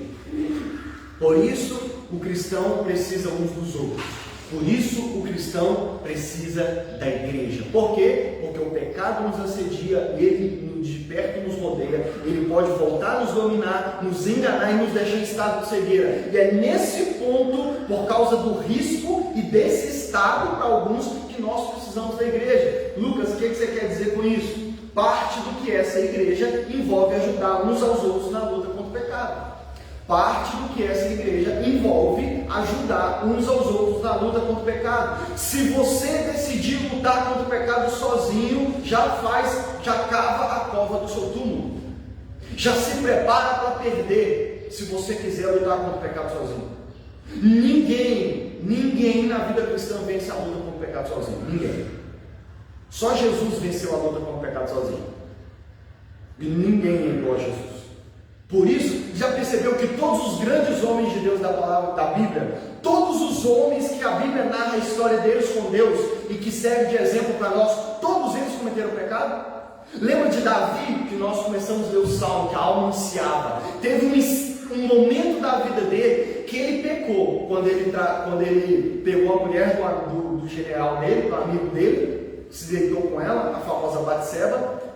Por isso, o cristão precisa uns dos outros. Por isso, o cristão precisa da igreja. Por quê? Porque o pecado nos assedia, ele de perto nos rodeia, ele pode voltar a nos dominar, nos enganar e nos deixar em estado de cegueira. E é nesse ponto, por causa do risco e desse estado para alguns, que nós precisamos da igreja. Lucas, o que você quer dizer com isso? Parte do que essa igreja envolve ajudar uns aos outros na luta contra o pecado. Parte do que essa igreja envolve ajudar uns aos outros na luta contra o pecado. Se você decidir lutar contra o pecado sozinho, já cava a cova do seu túmulo. Já se prepara para perder, se você quiser lutar contra o pecado sozinho. Ninguém na vida cristã vence a luta contra o pecado sozinho. Ninguém. Só Jesus venceu a luta contra o pecado sozinho. E ninguém é igual a Jesus. Por isso, já percebeu que todos os grandes homens de Deus da palavra da Bíblia, todos os homens que a Bíblia narra a história deles com Deus e que serve de exemplo para nós, todos eles cometeram pecado? Lembra de Davi, que nós começamos a ler o Salmo, que a alma ansiava? Teve um momento da vida dele que ele pecou, quando ele pegou a mulher do general dele, do amigo dele, se deitou com ela, a famosa Batseba.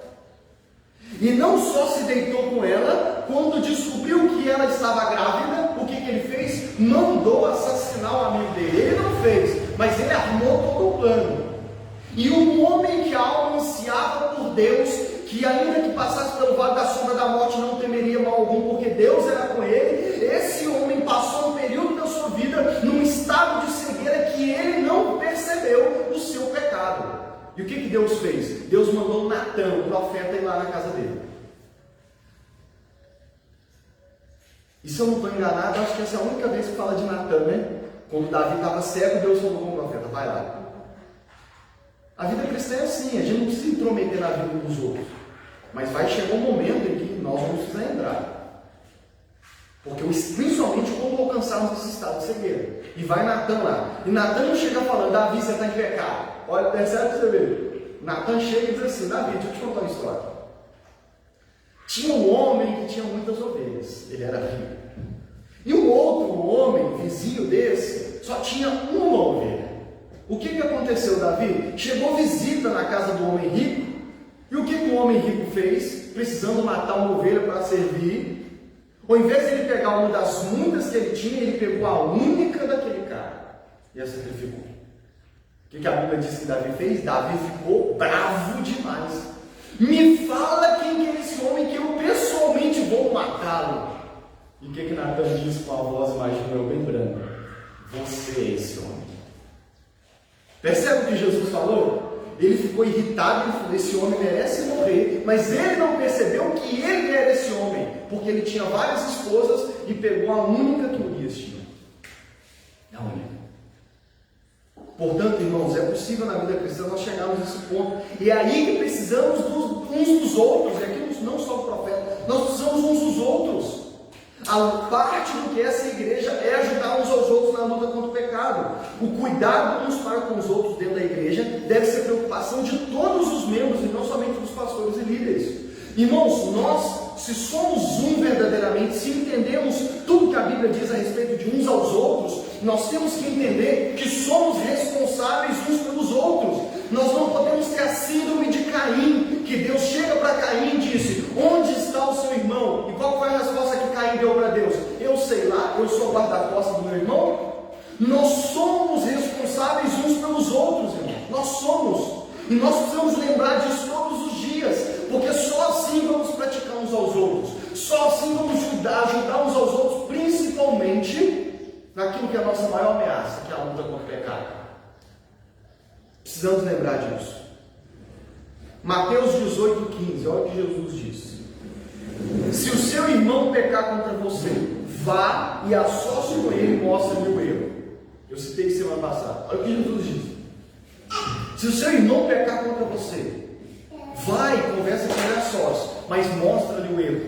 E não só se deitou com ela, quando descobriu que ela estava grávida, o que ele fez? Mandou assassinar o amigo dele. Ele não fez, mas ele armou todo o plano. E um homem que a alma ansiava por Deus, que ainda que passasse pelo vale da sombra da morte não temeria mal algum, porque Deus era com ele, esse homem passou um período da sua vida num estado de cegueira que ele não percebeu o seu pecado. E o que Deus fez? Deus mandou Natan, o profeta, ir lá na casa dele. E se eu não estou enganado, acho que essa é a única vez que fala de Natan, né? Quando Davi estava cego, Deus falou com o profeta, vai lá. A vida cristã é assim, a gente não precisa intrometer na vida dos outros. Mas vai chegar um momento em que nós vamos precisar entrar. Porque principalmente quando alcançarmos esse estado de cegueira. E vai Natan lá. E Natan não chega falando, Davi, você está em pecado. Olha, percebe para você ver. Natan chega e diz assim, Davi, deixa eu te contar uma história. Tinha um homem que tinha muitas ovelhas. Ele era rico. E um outro homem, vizinho desse, só tinha uma ovelha. O que aconteceu, Davi? Chegou visita na casa do homem rico. E o que o homem rico fez? Precisando matar uma ovelha para servir. Ao invés de ele pegar uma das muitas que ele tinha, ele pegou a única daquele cara e a sacrificou. O que a Bíblia diz que Davi fez? Davi ficou bravo demais. Me fala quem que é esse homem que eu pessoalmente vou matá-lo. E o que Natan disse com a voz, imagina eu, bem branca? Você é esse homem. Percebe o que Jesus falou? Ele ficou irritado e falou, esse homem merece morrer. Mas ele não percebeu que ele era esse homem, porque ele tinha várias esposas e pegou a única que Urias tinha. A única. Portanto, irmãos, é possível na vida cristã nós chegarmos nesse ponto. E é aí que precisamos uns dos outros. E aqui não só o profeta, nós precisamos uns dos outros. A parte do que essa igreja é ajudar uns aos outros na luta contra o pecado. O cuidado uns para com os outros dentro da igreja deve ser preocupação de todos os membros e não somente dos pastores e líderes. Irmãos, nós, se somos um verdadeiramente, se entendemos tudo que a Bíblia diz a respeito de uns aos outros, nós temos que entender que somos responsáveis uns pelos outros. Nós não podemos ter a síndrome de Caim, que Deus chega para Caim e disse, onde está o seu irmão? E qual foi a resposta que Caim deu para Deus? Eu sei lá, eu sou guarda-costas do meu irmão. Nós somos responsáveis uns pelos outros, irmão. Nós somos. E nós precisamos lembrar disso todos os dias, porque só assim vamos praticar uns aos outros. Só assim vamos ajudar uns aos outros, principalmente naquilo que é a nossa maior ameaça, que é a luta contra o pecado. Precisamos lembrar disso. Mateus 18:15, olha o que Jesus disse. Se o seu irmão pecar contra você, vá e associe com ele e mostre-lhe o erro. Eu citei semana passada. Olha o que Jesus disse. Se o seu irmão pecar contra você, vai e conversa com ele a sós, mas mostra-lhe o erro.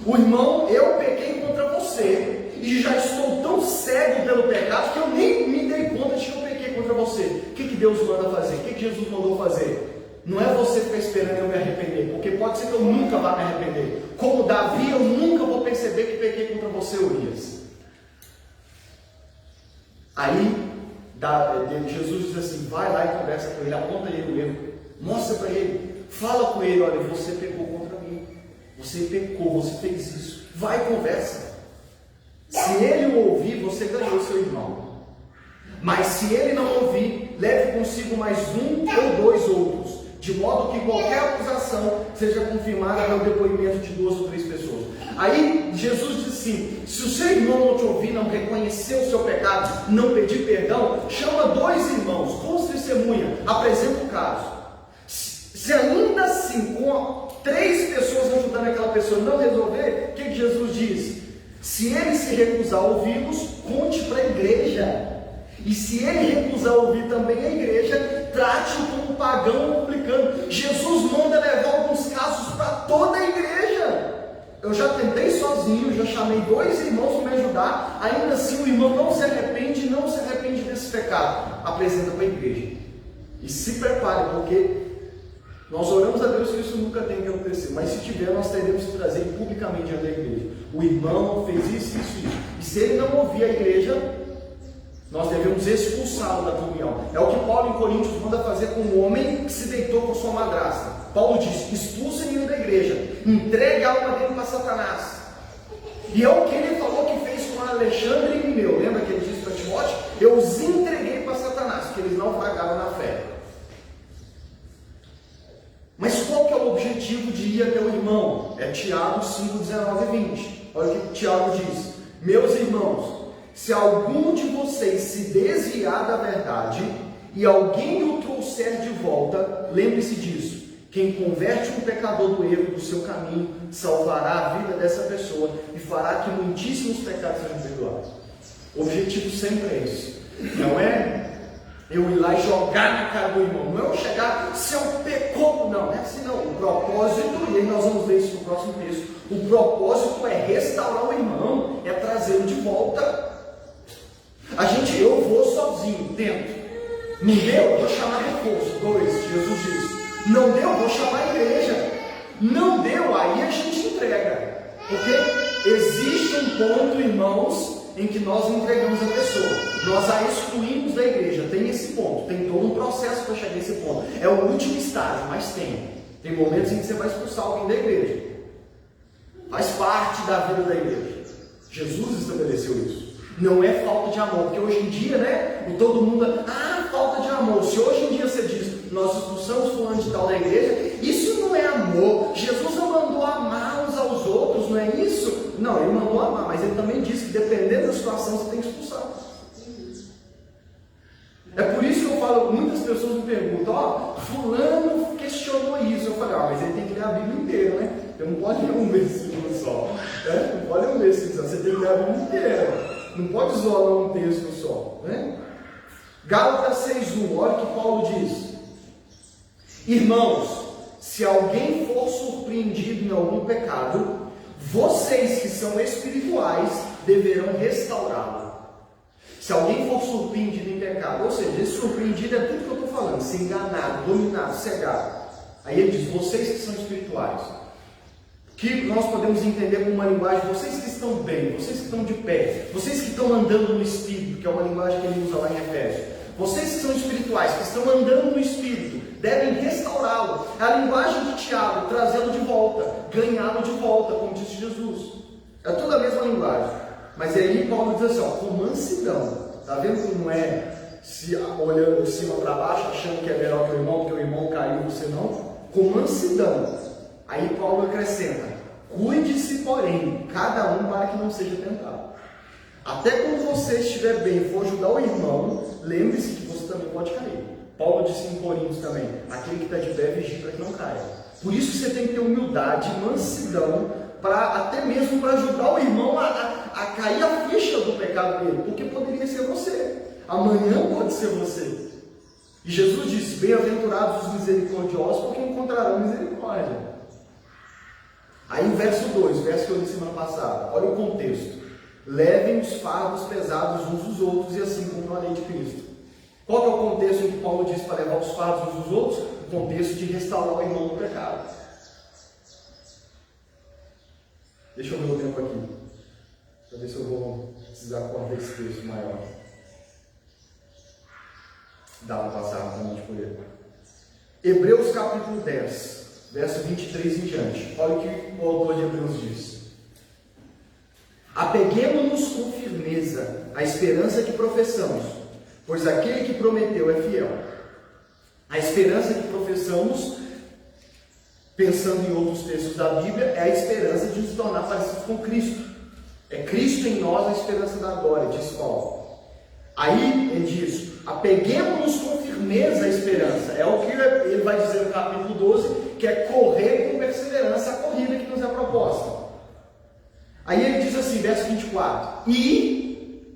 O irmão, eu pequei contra você, e já estou tão cego pelo pecado que eu nem me dei conta de que eu pequei contra você. O que Deus manda fazer? O que Jesus mandou fazer? não é você ficar esperando eu me arrepender, porque pode ser que eu nunca vá me arrepender. Como Davi, eu nunca vou perceber que pequei contra você, Urias. Aí, Jesus diz assim, vai lá e conversa com ele, aponta ele o erro, mostra para ele, fala com ele, olha, você pecou contra mim, você pecou, você fez isso, vai e conversa. Se ele o ouvir, você ganhou seu irmão. Mas se ele não ouvir, leve consigo mais um ou dois outros, de modo que qualquer acusação seja confirmada pelo depoimento de 2 ou 3 pessoas. Aí Jesus diz assim, se o seu irmão não te ouvir, não reconhecer o seu pecado, não pedir perdão, chama 2 irmãos, bons testemunha, apresenta o caso. Se ainda assim, com 3 pessoas ajudando aquela pessoa não resolver, o que Jesus diz? Se ele se recusar a ouvi-los, conte para a igreja. E se ele recusar ouvir também a igreja, trate-o como pagão ou publicano. Jesus manda levar alguns casos para toda a igreja. Eu já tentei sozinho, já chamei 2 irmãos para me ajudar. Ainda assim o irmão não se arrepende desse pecado. Apresenta para a igreja. E se prepare, porque nós oramos a Deus que isso nunca tenha que acontecer. Mas se tiver, nós teremos que trazer publicamente diante da igreja. O irmão fez isso. E se ele não ouvir a igreja, nós devemos expulsá-lo da comunhão. É o que Paulo em Coríntios manda fazer com um homem que se deitou com sua madrasta. Paulo diz, expulsem ele da igreja, entregue a alma dele para Satanás. E é o que ele falou que fez com Alexandre e Mineu. Lembra que ele disse para Timóteo? Eu os entreguei para Satanás, porque eles naufragaram na fé. Mas qual que é o objetivo de ir até o irmão? É Tiago 5, 19 e 20. Olha o que Tiago diz. Meus irmãos, se algum de vocês se desviar da verdade e alguém o trouxer de volta, lembre-se disso. Quem converte um pecador do erro do seu caminho, salvará a vida dessa pessoa e fará que muitíssimos pecados sejam perdoados. O objetivo sempre é esse. Não é eu ir lá e jogar na cara do irmão. Não é eu chegar, seu pecou. Não é assim não. O propósito, e aí nós vamos ver isso no próximo texto, o propósito é restaurar o irmão, é trazê-lo de volta. Eu vou sozinho, tento. Não deu, eu vou chamar reforço. 2, Jesus disse. Não deu, eu vou chamar a igreja. Não deu, aí a gente entrega. Porque existe um ponto, irmãos, em que nós entregamos a pessoa. Nós a excluímos da igreja. Tem esse ponto, tem todo um processo para chegar a esse ponto. É o último estágio, mas tem. Tem momentos em que você vai expulsar alguém da igreja. Faz parte da vida da igreja. Jesus estabeleceu isso. Não é falta de amor, porque hoje em dia, né, todo mundo, falta de amor. Se hoje em dia você diz, nós expulsamos fulano de tal da igreja, isso não é amor. Jesus não mandou amar uns aos outros, não é isso? Não, ele mandou amar, mas ele também disse que dependendo da situação você tem que expulsar. É por isso que eu falo, muitas pessoas me perguntam, fulano questionou isso. Eu falei, mas ele tem que ler a Bíblia inteira, né? Você não pode ler um versículo só. Né? Não pode ler um versículo só, você tem que ler a Bíblia inteira. Não pode isolar um texto só, né? Gálatas 6:1, olha o que Paulo diz. Irmãos, se alguém for surpreendido em algum pecado, vocês que são espirituais deverão restaurá-lo. Se alguém for surpreendido em pecado, ou seja, esse surpreendido é tudo que eu estou falando, ser enganado, dominado, cegado. Aí ele diz, vocês que são espirituais, que nós podemos entender com uma linguagem, vocês que estão bem, vocês que estão de pé, vocês que estão andando no Espírito, que é uma linguagem que ele usa lá em Efésios, vocês que são espirituais, que estão andando no Espírito, devem restaurá-lo. É a linguagem de Tiago, trazê-lo de volta, ganhá-lo de volta, como disse Jesus. É toda a mesma linguagem. Mas aí Paulo diz assim, com mansidão. Está vendo que não é olhando de cima para baixo, achando que é melhor que o irmão, porque o irmão caiu, você não? Com mansidão. Aí Paulo acrescenta, cuide-se, porém, cada um para que não seja tentado. Até quando você estiver bem e for ajudar o irmão, lembre-se que você também pode cair. Paulo disse em Coríntios também, aquele que está de pé, vigia para que não caia. Por isso que você tem que ter humildade, mansidão, até mesmo para ajudar o irmão a cair a ficha do pecado dele, porque poderia ser você, amanhã pode ser você. E Jesus disse, bem-aventurados os misericordiosos, porque encontrarão misericórdia. Aí o verso 2, verso que eu li semana passada, olha o contexto. Levem os fardos pesados uns dos outros e assim como na lei de Cristo. Qual que é o contexto em que Paulo diz para levar os fardos uns dos outros? O contexto de restaurar o irmão do pecado. Deixa eu ver o tempo aqui, para ver se eu vou precisar cortar esse texto maior. Dá para passar rapidamente por ele. Hebreus capítulo 10, verso 23 em diante. Olha o que o autor de Hebreus diz. Apeguemo-nos com firmeza à esperança que professamos, pois aquele que prometeu é fiel. A esperança que professamos, pensando em outros textos da Bíblia, é a esperança de nos tornar parecidos com Cristo. É Cristo em nós a esperança da glória, diz Paulo. Aí ele diz, apeguemos-nos com firmeza à esperança. É o que ele vai dizer no capítulo 12, que é correr com perseverança a corrida que nos é proposta. Aí ele diz assim, verso 24, e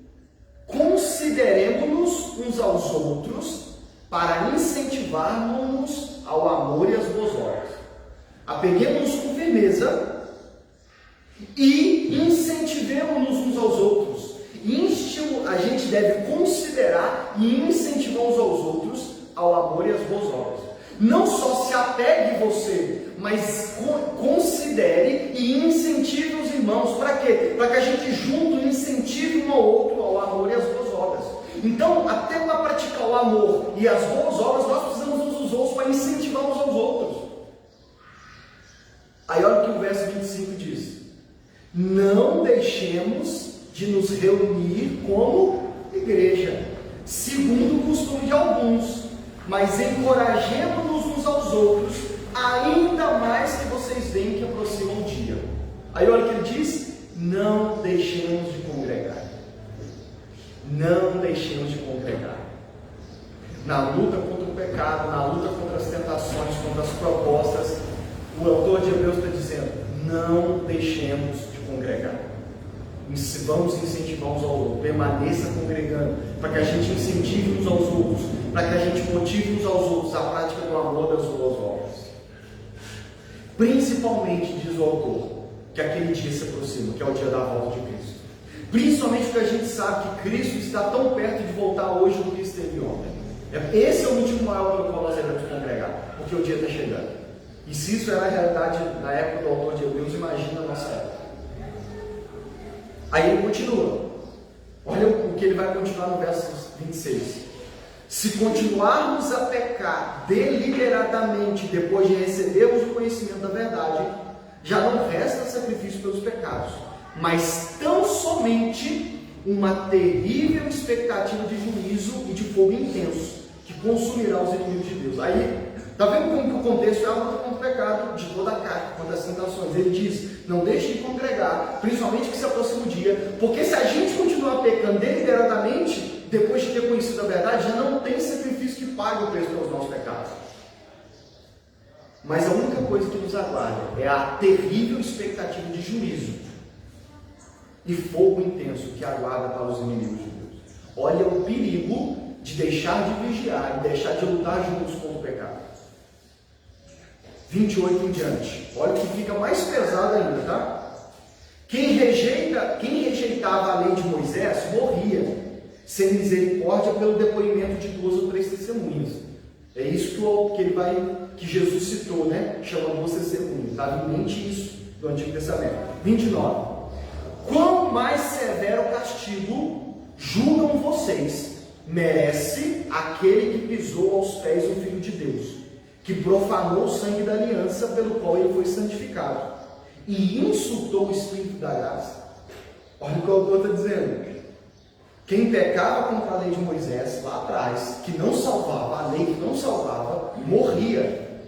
consideremos-nos uns aos outros para incentivarmos-nos ao amor e às boas obras. Apeguemos-nos com firmeza e incentivemos-nos uns aos outros. A gente deve considerar e incentivar uns aos outros ao amor e às boas obras. Não só se apegue você, mas considere e incentive os irmãos. Para quê? Para que a gente junto incentive um ao outro ao amor e às boas obras. Então, até para praticar o amor e as boas obras, nós precisamos uns dos outros para incentivar uns aos outros. Aí olha o que o verso 25 diz. Não deixemos de nos reunir como igreja, segundo o costume de alguns, mas encorajemos-nos uns aos outros, ainda mais que vocês veem que aproxima o dia. Aí olha o que ele diz, não deixemos de congregar. Não deixemos de congregar. Na luta contra o pecado, na luta contra as tentações, contra as propostas, o autor de Hebreus está dizendo, não deixemos de congregar. Vamos incentivar uns aos outros, permaneça congregando, para que a gente incentive uns aos outros, para que a gente motive uns aos outros a prática do amor das boas obras. Principalmente, diz o autor, que aquele dia se aproxima, que é o dia da volta de Cristo. Principalmente porque a gente sabe que Cristo está tão perto de voltar hoje do que esteve ontem. Esse é o motivo maior pelo qual nós devemos congregar, porque o dia está chegando. E se isso era a realidade na época do autor de Hebreus, imagina a nossa época. Aí ele continua. Olha o que ele vai continuar no verso 26. Se continuarmos a pecar deliberadamente depois de recebermos o conhecimento da verdade, já não resta sacrifício pelos pecados, mas tão somente uma terrível expectativa de juízo e de fogo intenso, que consumirá os inimigos de Deus. Aí, está vendo como que o contexto é a luta contra o pecado de toda a carne, contra as tentações. Ele diz, não deixe de congregar, principalmente que se aproxima o dia, porque se a gente continuar pecando deliberadamente, depois de ter conhecido a verdade, já não tem sacrifício que pague o preço pelos nossos pecados. Mas a única coisa que nos aguarda é a terrível expectativa de juízo e fogo intenso que aguarda para os inimigos de Deus. Olha o perigo de deixar de vigiar e deixar de lutar juntos contra o pecado. 28 em diante. Olha o que fica mais pesado ainda, tá? Quem rejeitava a lei de Moisés morria sem misericórdia pelo depoimento de 2 ou 3 testemunhas. É isso que Jesus citou, né? Chama 2 testemunhas. Estava em mente isso do Antigo Testamento. 29. Quão mais severo castigo julgam vocês merece aquele que pisou aos pés do Filho de Deus, que profanou o sangue da aliança pelo qual ele foi santificado e insultou o Espírito da graça. Olha o que o autor está dizendo. Quem pecava contra a lei de Moisés lá atrás, que não salvava, a lei que não salvava, morria.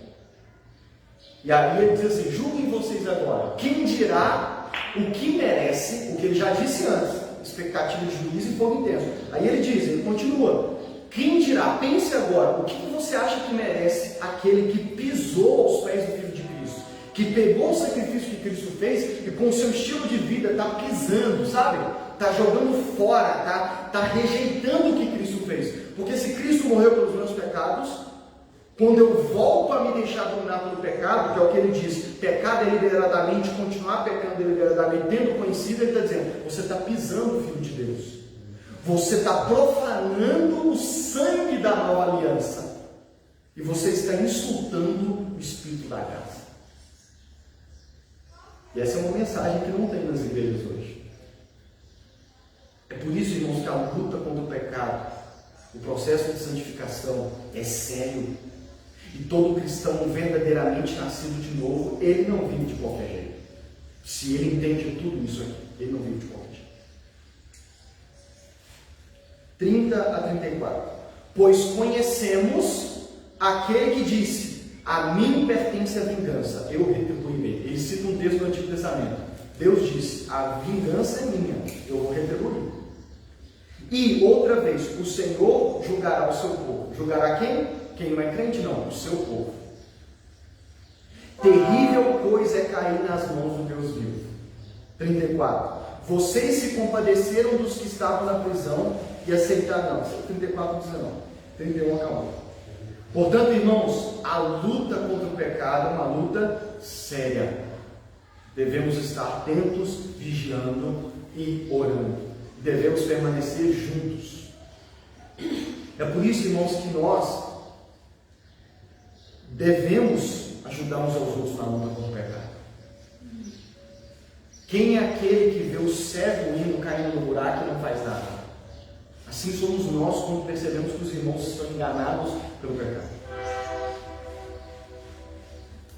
E aí ele diz assim, julguem vocês agora, quem dirá o que merece, o que ele já disse antes, expectativa de juízo e fogo intenso. Aí ele continua, quem dirá, pense agora, o que você acha que merece aquele que pisou aos pés do Filho de Cristo, que pegou o sacrifício que Cristo fez e com o seu estilo de vida está pisando, sabe? Está jogando fora, está rejeitando o que Cristo fez. Porque se Cristo morreu pelos meus pecados, quando eu volto a me deixar dominar pelo pecado, que é o que ele diz, pecar deliberadamente, continuar pecando deliberadamente, tendo conhecido, ele está dizendo, você está pisando o Filho de Deus. você está profanando o sangue da nova aliança. E você está insultando o Espírito da graça. E essa é uma mensagem que não tem nas igrejas hoje. É por isso, irmãos, que a luta contra o pecado, o processo de santificação é sério. E todo cristão verdadeiramente nascido de novo, ele não vive de qualquer jeito. Se ele entende tudo isso aqui, ele não vive de qualquer jeito. 30 a 34. Pois conhecemos aquele que disse: a mim pertence a vingança, eu retribuirei. Ele cita um texto do Antigo Testamento. Deus disse: a vingança é minha, eu vou retribuir. E outra vez, o Senhor julgará o seu povo. Julgará quem? Quem não é crente, não, o seu povo. Terrível coisa é cair nas mãos do Deus vivo. 34. Vocês se compadeceram dos que estavam na prisão e aceitaram. Não, 34 diz não. 31 acabou. Portanto, irmãos, a luta contra o pecado é uma luta séria. Devemos estar atentos, vigiando e orando. Devemos permanecer juntos. É por isso, irmãos, que nós devemos ajudar uns aos outros na luta contra o pecado. Quem é aquele que vê o cego indo caindo no buraco e não faz nada? Assim somos nós quando percebemos que os irmãos estão enganados pelo pecado.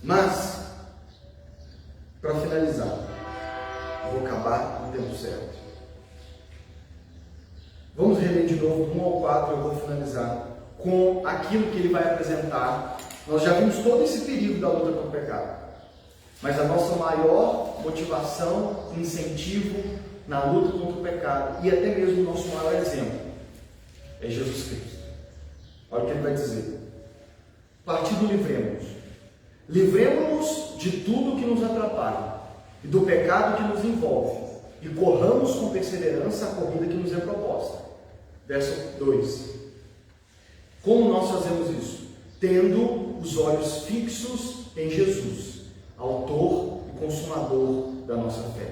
Mas, para finalizar, vou acabar no tempo certo. Vamos reler de novo do 1 ao 4, eu vou finalizar com aquilo que ele vai apresentar. Nós já vimos todo esse perigo da luta contra o pecado. Mas a nossa maior motivação, incentivo na luta contra o pecado, e até mesmo o nosso maior exemplo, é Jesus Cristo. Olha o que ele vai dizer. A partir do livremos. Livremos-nos de tudo que nos atrapalha e do pecado que nos envolve, e corramos com perseverança a corrida que nos é proposta. Verso 2. Como nós fazemos isso? Tendo os olhos fixos em Jesus, autor e consumador da nossa fé.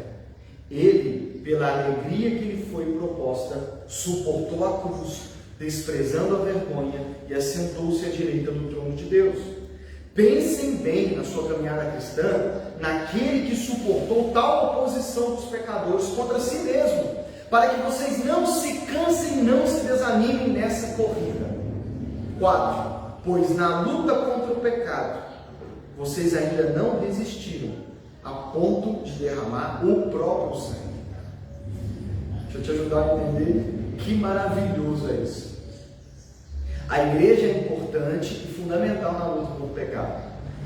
Ele, pela alegria que lhe foi proposta, suportou a cruz, desprezando a vergonha, e assentou-se à direita do trono de Deus. Pensem bem na sua caminhada cristã, naquele que suportou tal oposição dos pecadores contra si mesmo, para que vocês não se cansem e não se desanimem nessa corrida. 4. Pois na luta contra o pecado, vocês ainda não resistiram a ponto de derramar o próprio sangue. Deixa eu te ajudar a entender que maravilhoso é isso. A igreja é importante e fundamental na luta contra o pecado,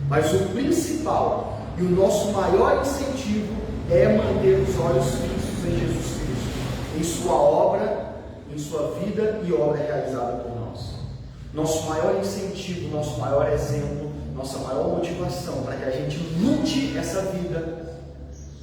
mas o principal e o nosso maior incentivo é manter os olhos fixos em Jesus Cristo, em sua obra, em sua vida e obra realizada por nós. Nosso maior incentivo, nosso maior exemplo, nossa maior motivação para que a gente lute essa vida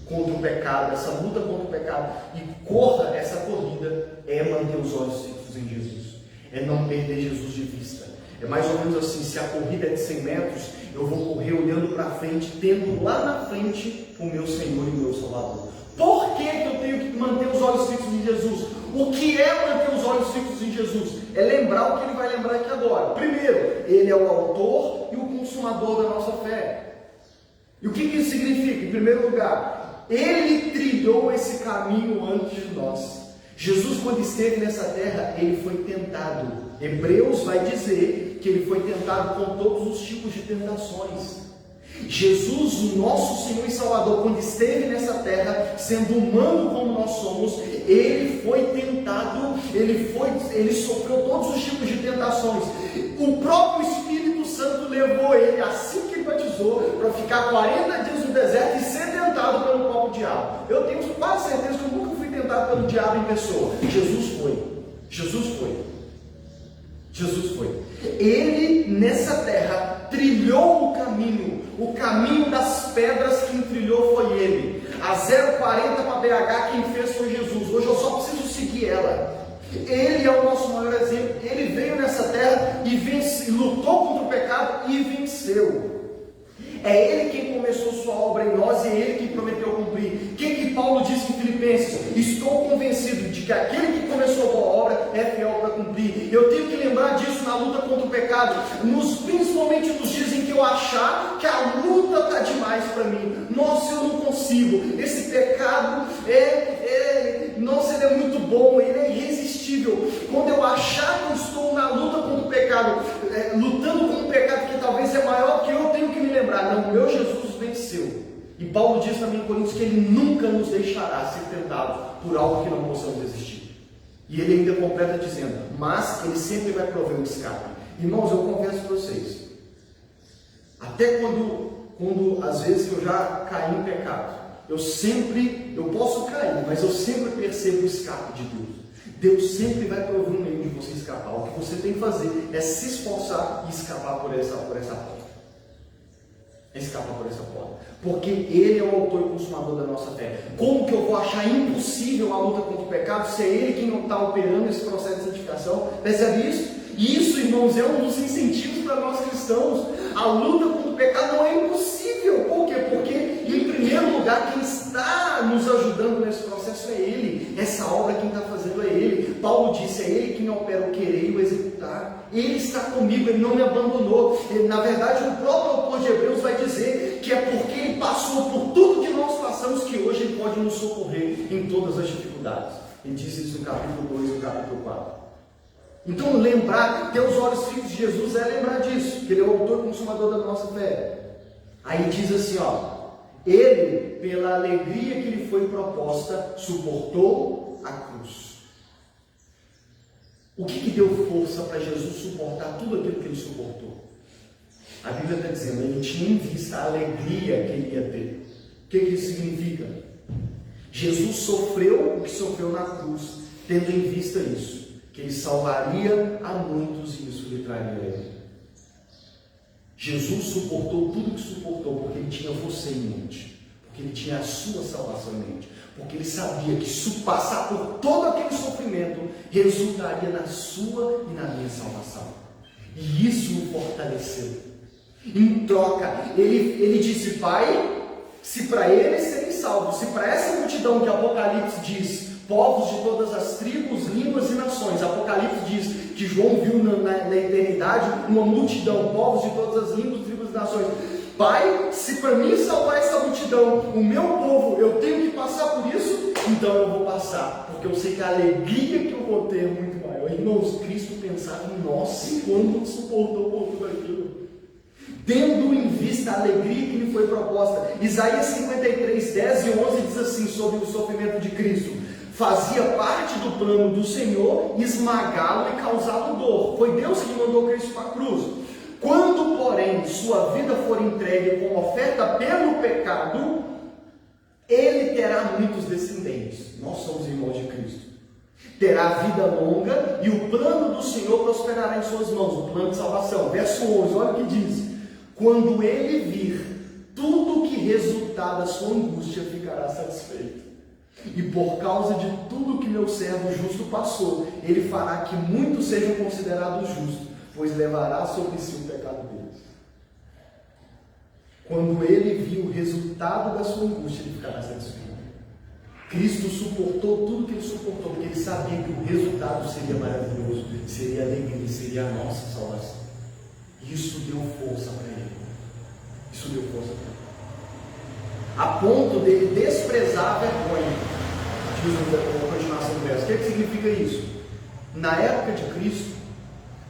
contra o pecado, essa luta contra o pecado e corra essa corrida, é manter os olhos fixos em Jesus, é não perder Jesus de vista. É mais ou menos assim: se a corrida é de 100 metros, eu vou correr olhando para frente, tendo lá na frente o meu Senhor e o meu Salvador. Por que eu tenho que manter os olhos fixos em Jesus? O que é manter os olhos fixos em Jesus? É lembrar o que ele vai lembrar aqui agora. Primeiro, ele é o autor e o consumador da nossa fé. E o que isso significa? Em primeiro lugar, ele trilhou esse caminho antes de nós. Jesus, quando esteve nessa terra, ele foi tentado. Hebreus vai dizer que ele foi tentado com todos os tipos de tentações. Jesus, o nosso Senhor e Salvador, quando esteve nessa terra, sendo humano como nós somos, ele foi tentado, ele sofreu todos os tipos de tentações. O próprio Espírito Santo levou ele, assim que ele batizou, para ficar 40 dias no deserto e ser tentado pelo próprio diabo. Eu tenho quase certeza que eu nunca fui tentado pelo diabo em pessoa. Jesus foi. Jesus foi. Jesus foi. Ele, nessa terra, trilhou o caminho das pedras. Quem trilhou foi ele. A 040 para BH, quem fez foi Jesus. Hoje eu só preciso seguir ela. Ele é o nosso maior exemplo. Ele veio nessa terra e lutou contra o pecado e venceu. É Ele quem começou sua obra em nós e é Ele quem prometeu cumprir. O que Paulo disse em Filipenses? Estou convencido de que aquele que começou a boa obra é fiel para cumprir. Eu tenho que lembrar disso na luta contra o pecado, principalmente nos dias em que eu achar que a luta está demais para mim. Nossa, eu não consigo. Esse pecado nossa, ele é muito bom, ele é irresistível. Quando eu achar que eu estou na luta contra o pecado, lutando contra o pecado que talvez é maior que eu tenho que me lembrar, não, meu Jesus venceu. E Paulo diz também em Coríntios que ele nunca nos deixará ser tentado por algo que não possamos resistir. E ele ainda completa dizendo, mas ele sempre vai prover um escape. Irmãos, eu confesso para vocês, até quando às vezes eu já caí em pecado, eu posso cair, mas eu sempre percebo o escape de Deus. Deus sempre vai prover um meio de você escapar. O que você tem que fazer é se esforçar e escapar por essa porta. Escapa por essa porta. Porque Ele é o autor e consumador da nossa fé. Como que eu vou achar impossível a luta contra o pecado se é Ele quem não está operando esse processo de santificação? Percebe isso? E isso, irmãos, é um dos incentivos para nós cristãos. A luta contra o pecado não é impossível. Por quê? Porque, em primeiro lugar, quem está nos ajudando nesse processo é Ele. Essa obra quem está fazendo é Ele. Paulo disse, é Ele quem opera o querer e o executar. Ele está comigo, Ele não me abandonou. Na verdade, o próprio autor de Hebreus vai dizer que é porque Ele passou por tudo que nós passamos que hoje Ele pode nos socorrer em todas as dificuldades. Ele disse isso no capítulo 2 e no capítulo 4. Então lembrar, ter os olhos fixos de Jesus é lembrar disso, que Ele é o autor e consumador da nossa fé. Aí diz assim, Ele, pela alegria que lhe foi proposta, suportou a cruz. O que deu força para Jesus suportar tudo aquilo que Ele suportou? A Bíblia está dizendo, Ele tinha em vista a alegria que Ele ia ter. O que isso significa? Jesus sofreu o que sofreu na cruz, tendo em vista isso, que Ele salvaria a muitos e isso lhe traria a Ele. Jesus suportou tudo o que suportou porque Ele tinha você em mente, porque Ele tinha a sua salvação em mente, porque Ele sabia que passar por todo aquele sofrimento resultaria na sua e na minha salvação. E isso o fortaleceu. Em troca, ele disse, Pai, se para eles serem salvos, se para essa multidão que Apocalipse diz, povos de todas as tribos, línguas e nações. Apocalipse diz que João viu na eternidade uma multidão, povos de todas as línguas, tribos e nações. Pai, se para mim salvar essa multidão, o meu povo, eu tenho que passar por isso, então eu vou passar, porque eu sei que a alegria que eu vou ter é muito maior. Irmãos, Cristo pensava em nós quando suportou por tudo aquilo, tendo em vista a alegria que lhe foi proposta. Isaías 53, 10 e 11 diz assim sobre o sofrimento de Cristo: fazia parte do plano do Senhor esmagá-lo e causá-lo dor. Foi Deus que mandou Cristo para a cruz. Quando, porém, sua vida for entregue como oferta pelo pecado, ele terá muitos descendentes. Nós somos irmãos de Cristo. Terá vida longa e o plano do Senhor prosperará em suas mãos. O plano de salvação. Verso 11, olha o que diz: quando ele vir tudo que resultar da sua angústia, ficará satisfeito. E por causa de tudo que meu servo justo passou, ele fará que muitos sejam considerados justos, pois levará sobre si o pecado deles. Quando ele viu o resultado da sua angústia, ele ficará satisfeito. Cristo suportou tudo que ele suportou, porque ele sabia que o resultado seria maravilhoso, seria alegria, seria a nossa salvação. Isso deu força para ele. Isso deu força para ele. A ponto dele desprezar a vergonha. Diz a continuação do verso. O que significa isso? Na época de Cristo,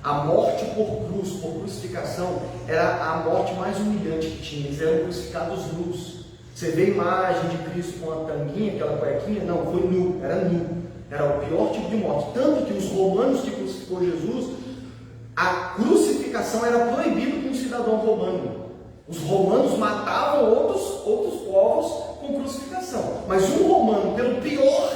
a morte por cruz, por crucificação, era a morte mais humilhante que tinha. Eles eram crucificados nus. Você vê a imagem de Cristo com a tanguinha, aquela cuequinha? Não, foi nu, era nu. Era o pior tipo de morte. Tanto que os romanos que crucificou Jesus, a crucificação era proibida para um cidadão romano. Os romanos matavam outros povos com crucificação. Mas um romano, pelo pior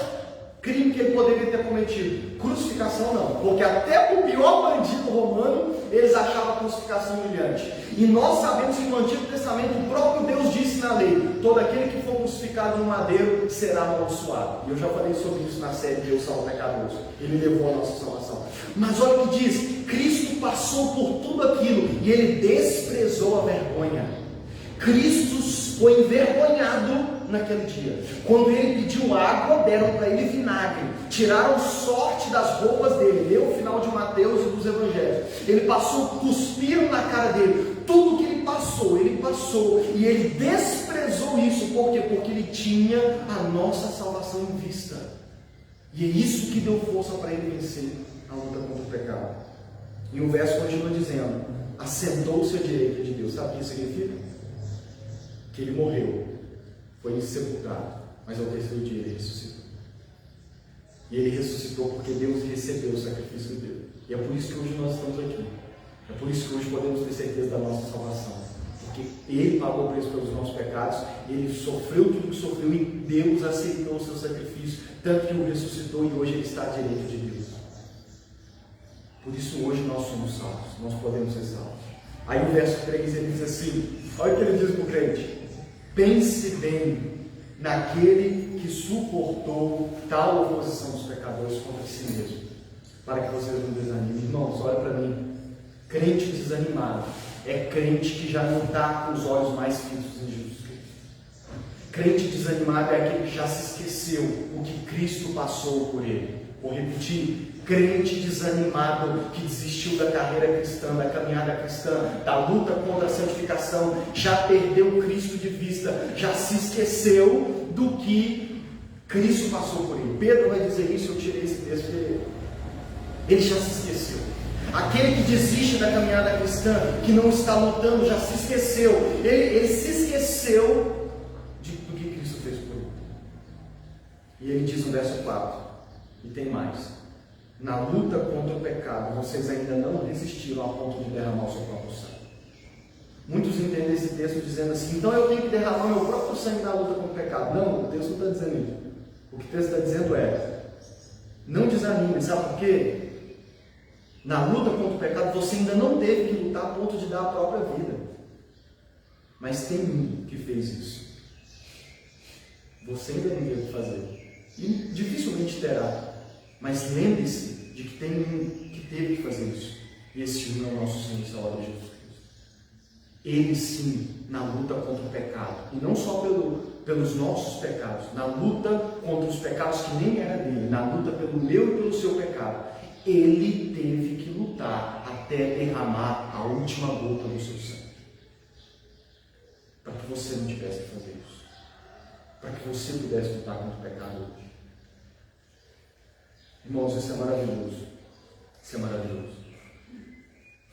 crime que ele poderia ter cometido, crucificação não. Porque até o pior bandido romano, eles achavam a crucificação humilhante. E nós sabemos que no Antigo Testamento o próprio Deus disse na lei: todo aquele que for crucificado no madeiro será amaldiçoado. E eu já falei sobre isso na série Deus Salva Pecadores. Ele levou a nossa salvação. Mas olha o que diz: Cristo passou por tudo aquilo e ele desprezou a vergonha. Cristo foi envergonhado naquele dia. Quando ele pediu água, deram para ele vinagre, tiraram sorte das roupas dele. Lê o final de Mateus e dos Evangelhos. Ele passou, cuspiram na cara dele. Tudo que ele passou e ele desprezou isso. Por quê? Porque ele tinha a nossa salvação em vista. E é isso que deu força para ele vencer a luta contra o pecado. E o verso continua dizendo: assentou-se à direita de Deus. Sabe o que isso significa? Que ele morreu, foi sepultado, mas ao terceiro dia ele ressuscitou. E ele ressuscitou porque Deus recebeu o sacrifício dele. E é por isso que hoje nós estamos aqui. É por isso que hoje podemos ter certeza da nossa salvação. Porque ele pagou o preço pelos nossos pecados, ele sofreu tudo que sofreu e Deus aceitou o seu sacrifício, tanto que o ressuscitou e hoje ele está à direita de Deus. Por isso hoje nós somos salvos, nós podemos ser salvos. Aí o verso 3 ele diz assim, olha o que ele diz para o crente: pense bem naquele que suportou tal oposição dos pecadores contra si mesmo, para que vocês não desanimem. Irmãos, olha para mim. Crente desanimado é crente que já não está com os olhos mais fixos em Jesus Cristo. Crente desanimado é aquele que já se esqueceu o que Cristo passou por ele. Vou repetir: crente desanimado que desistiu da carreira cristã, da caminhada cristã, da luta contra a santificação, já perdeu Cristo de vista, já se esqueceu do que Cristo passou por ele. Pedro vai dizer isso, eu tirei esse texto porque ele já se esqueceu. Aquele que desiste da caminhada cristã, que não está lutando, já se esqueceu. Ele se esqueceu do que Cristo fez por ele. E ele diz no verso 4, e tem mais: na luta contra o pecado, vocês ainda não resistiram a ponto de derramar o seu próprio sangue. Muitos entendem esse texto dizendo assim: então eu tenho que derramar meu próprio sangue na luta contra o pecado. Não, o texto não está dizendo isso. O que o texto está dizendo é: não desanime. Sabe por quê? Na luta contra o pecado, você ainda não teve que lutar a ponto de dar a própria vida. Mas tem um que fez isso. Você ainda não teve que fazer. E dificilmente terá. Mas lembre-se de que tem um que teve que fazer isso. E esse um é o nosso Senhor e Salvador Jesus Cristo. Ele sim, na luta contra o pecado. E não só pelos nossos pecados. Na luta contra os pecados que nem era dele. Na luta pelo meu e pelo seu pecado. Ele teve que lutar até derramar a última gota do seu sangue. Para que você não tivesse que fazer isso. Para que você pudesse lutar contra o pecado hoje. Irmãos, isso é maravilhoso. Isso é maravilhoso.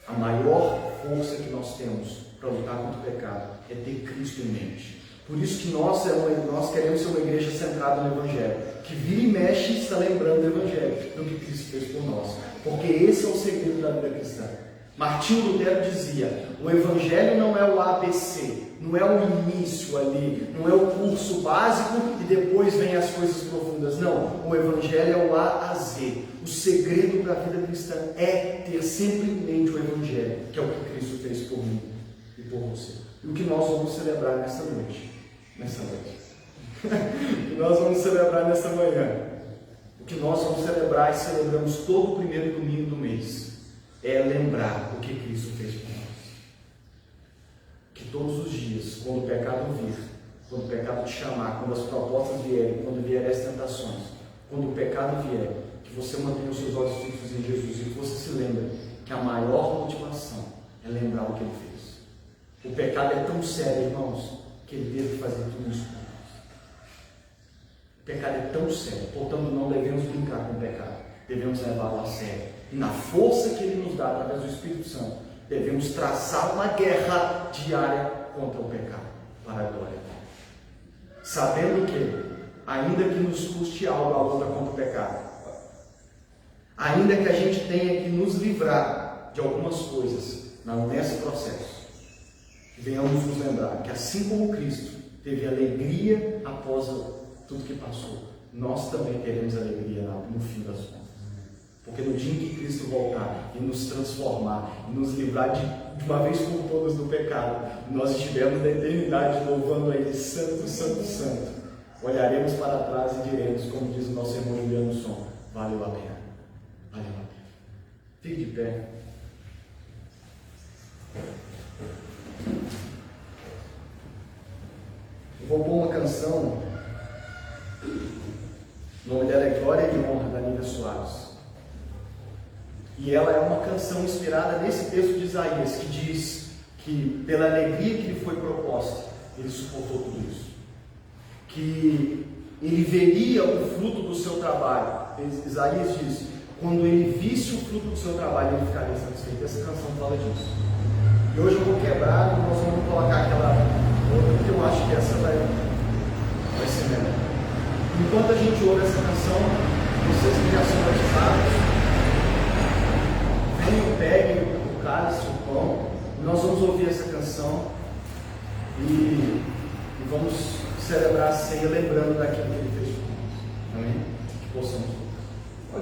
A maior força que nós temos para lutar contra o pecado é ter Cristo em mente. Por isso que nós queremos ser uma igreja centrada no Evangelho, que vira e mexe e está lembrando do Evangelho, do que Cristo fez por nós. Porque esse é o segredo da vida cristã. Martinho Lutero dizia: o Evangelho não é o ABC, não é o início ali, não é o curso básico e depois vem as coisas profundas. Não, o Evangelho é o A a Z. O segredo da vida cristã é ter sempre em mente o Evangelho, que é o que Cristo fez por mim e por você. E o que nós vamos celebrar nessa noite. O que nós vamos celebrar nessa manhã. O que nós vamos celebrar e celebramos todo o primeiro domingo do mês é lembrar o que Cristo fez por nós. Que todos os dias, quando o pecado vir, quando o pecado te chamar, quando as propostas vierem, quando vierem as tentações, quando o pecado vier, que você mantenha os seus olhos fixos em Jesus e que você se lembre que a maior motivação é lembrar o que Ele fez. O pecado é tão sério, irmãos, que Ele teve que fazer tudo isso por nós. O pecado é tão sério, portanto não devemos brincar com o pecado, devemos levá-lo a sério. E na força que Ele nos dá através do Espírito Santo, devemos traçar uma guerra diária contra o pecado, para a glória dele. Sabendo que, ainda que nos custe algo a luta contra o pecado, ainda que a gente tenha que nos livrar de algumas coisas nesse processo, venhamos nos lembrar que assim como Cristo teve alegria após tudo que passou, nós também teremos alegria no fim das contas. Porque no dia em que Cristo voltar e nos transformar, e nos livrar de uma vez por todas do pecado, nós estivermos na eternidade louvando a Ele, Santo, Santo, Santo, olharemos para trás e diremos, como diz o nosso irmão Juliano Som: valeu a pena, valeu a pena. Fique de pé. Glória e Honra, da Nívia Soares. E ela é uma canção inspirada nesse texto de Isaías, que diz que pela alegria que lhe foi proposta, ele suportou tudo isso. Que ele veria o fruto do seu trabalho. Isaías diz, quando ele visse o fruto do seu trabalho, ele ficaria satisfeito. Essa canção fala disso. E hoje eu vou quebrar, nós vamos colocar aquela outra, porque eu acho que essa vai ser melhor. Enquanto a gente ouve essa canção, vocês que já são batizados, venham, peguem o cálice, o pão, nós vamos ouvir essa canção e vamos celebrar a ceia lembrando daquilo que ele fez por nós. Amém? Que possamos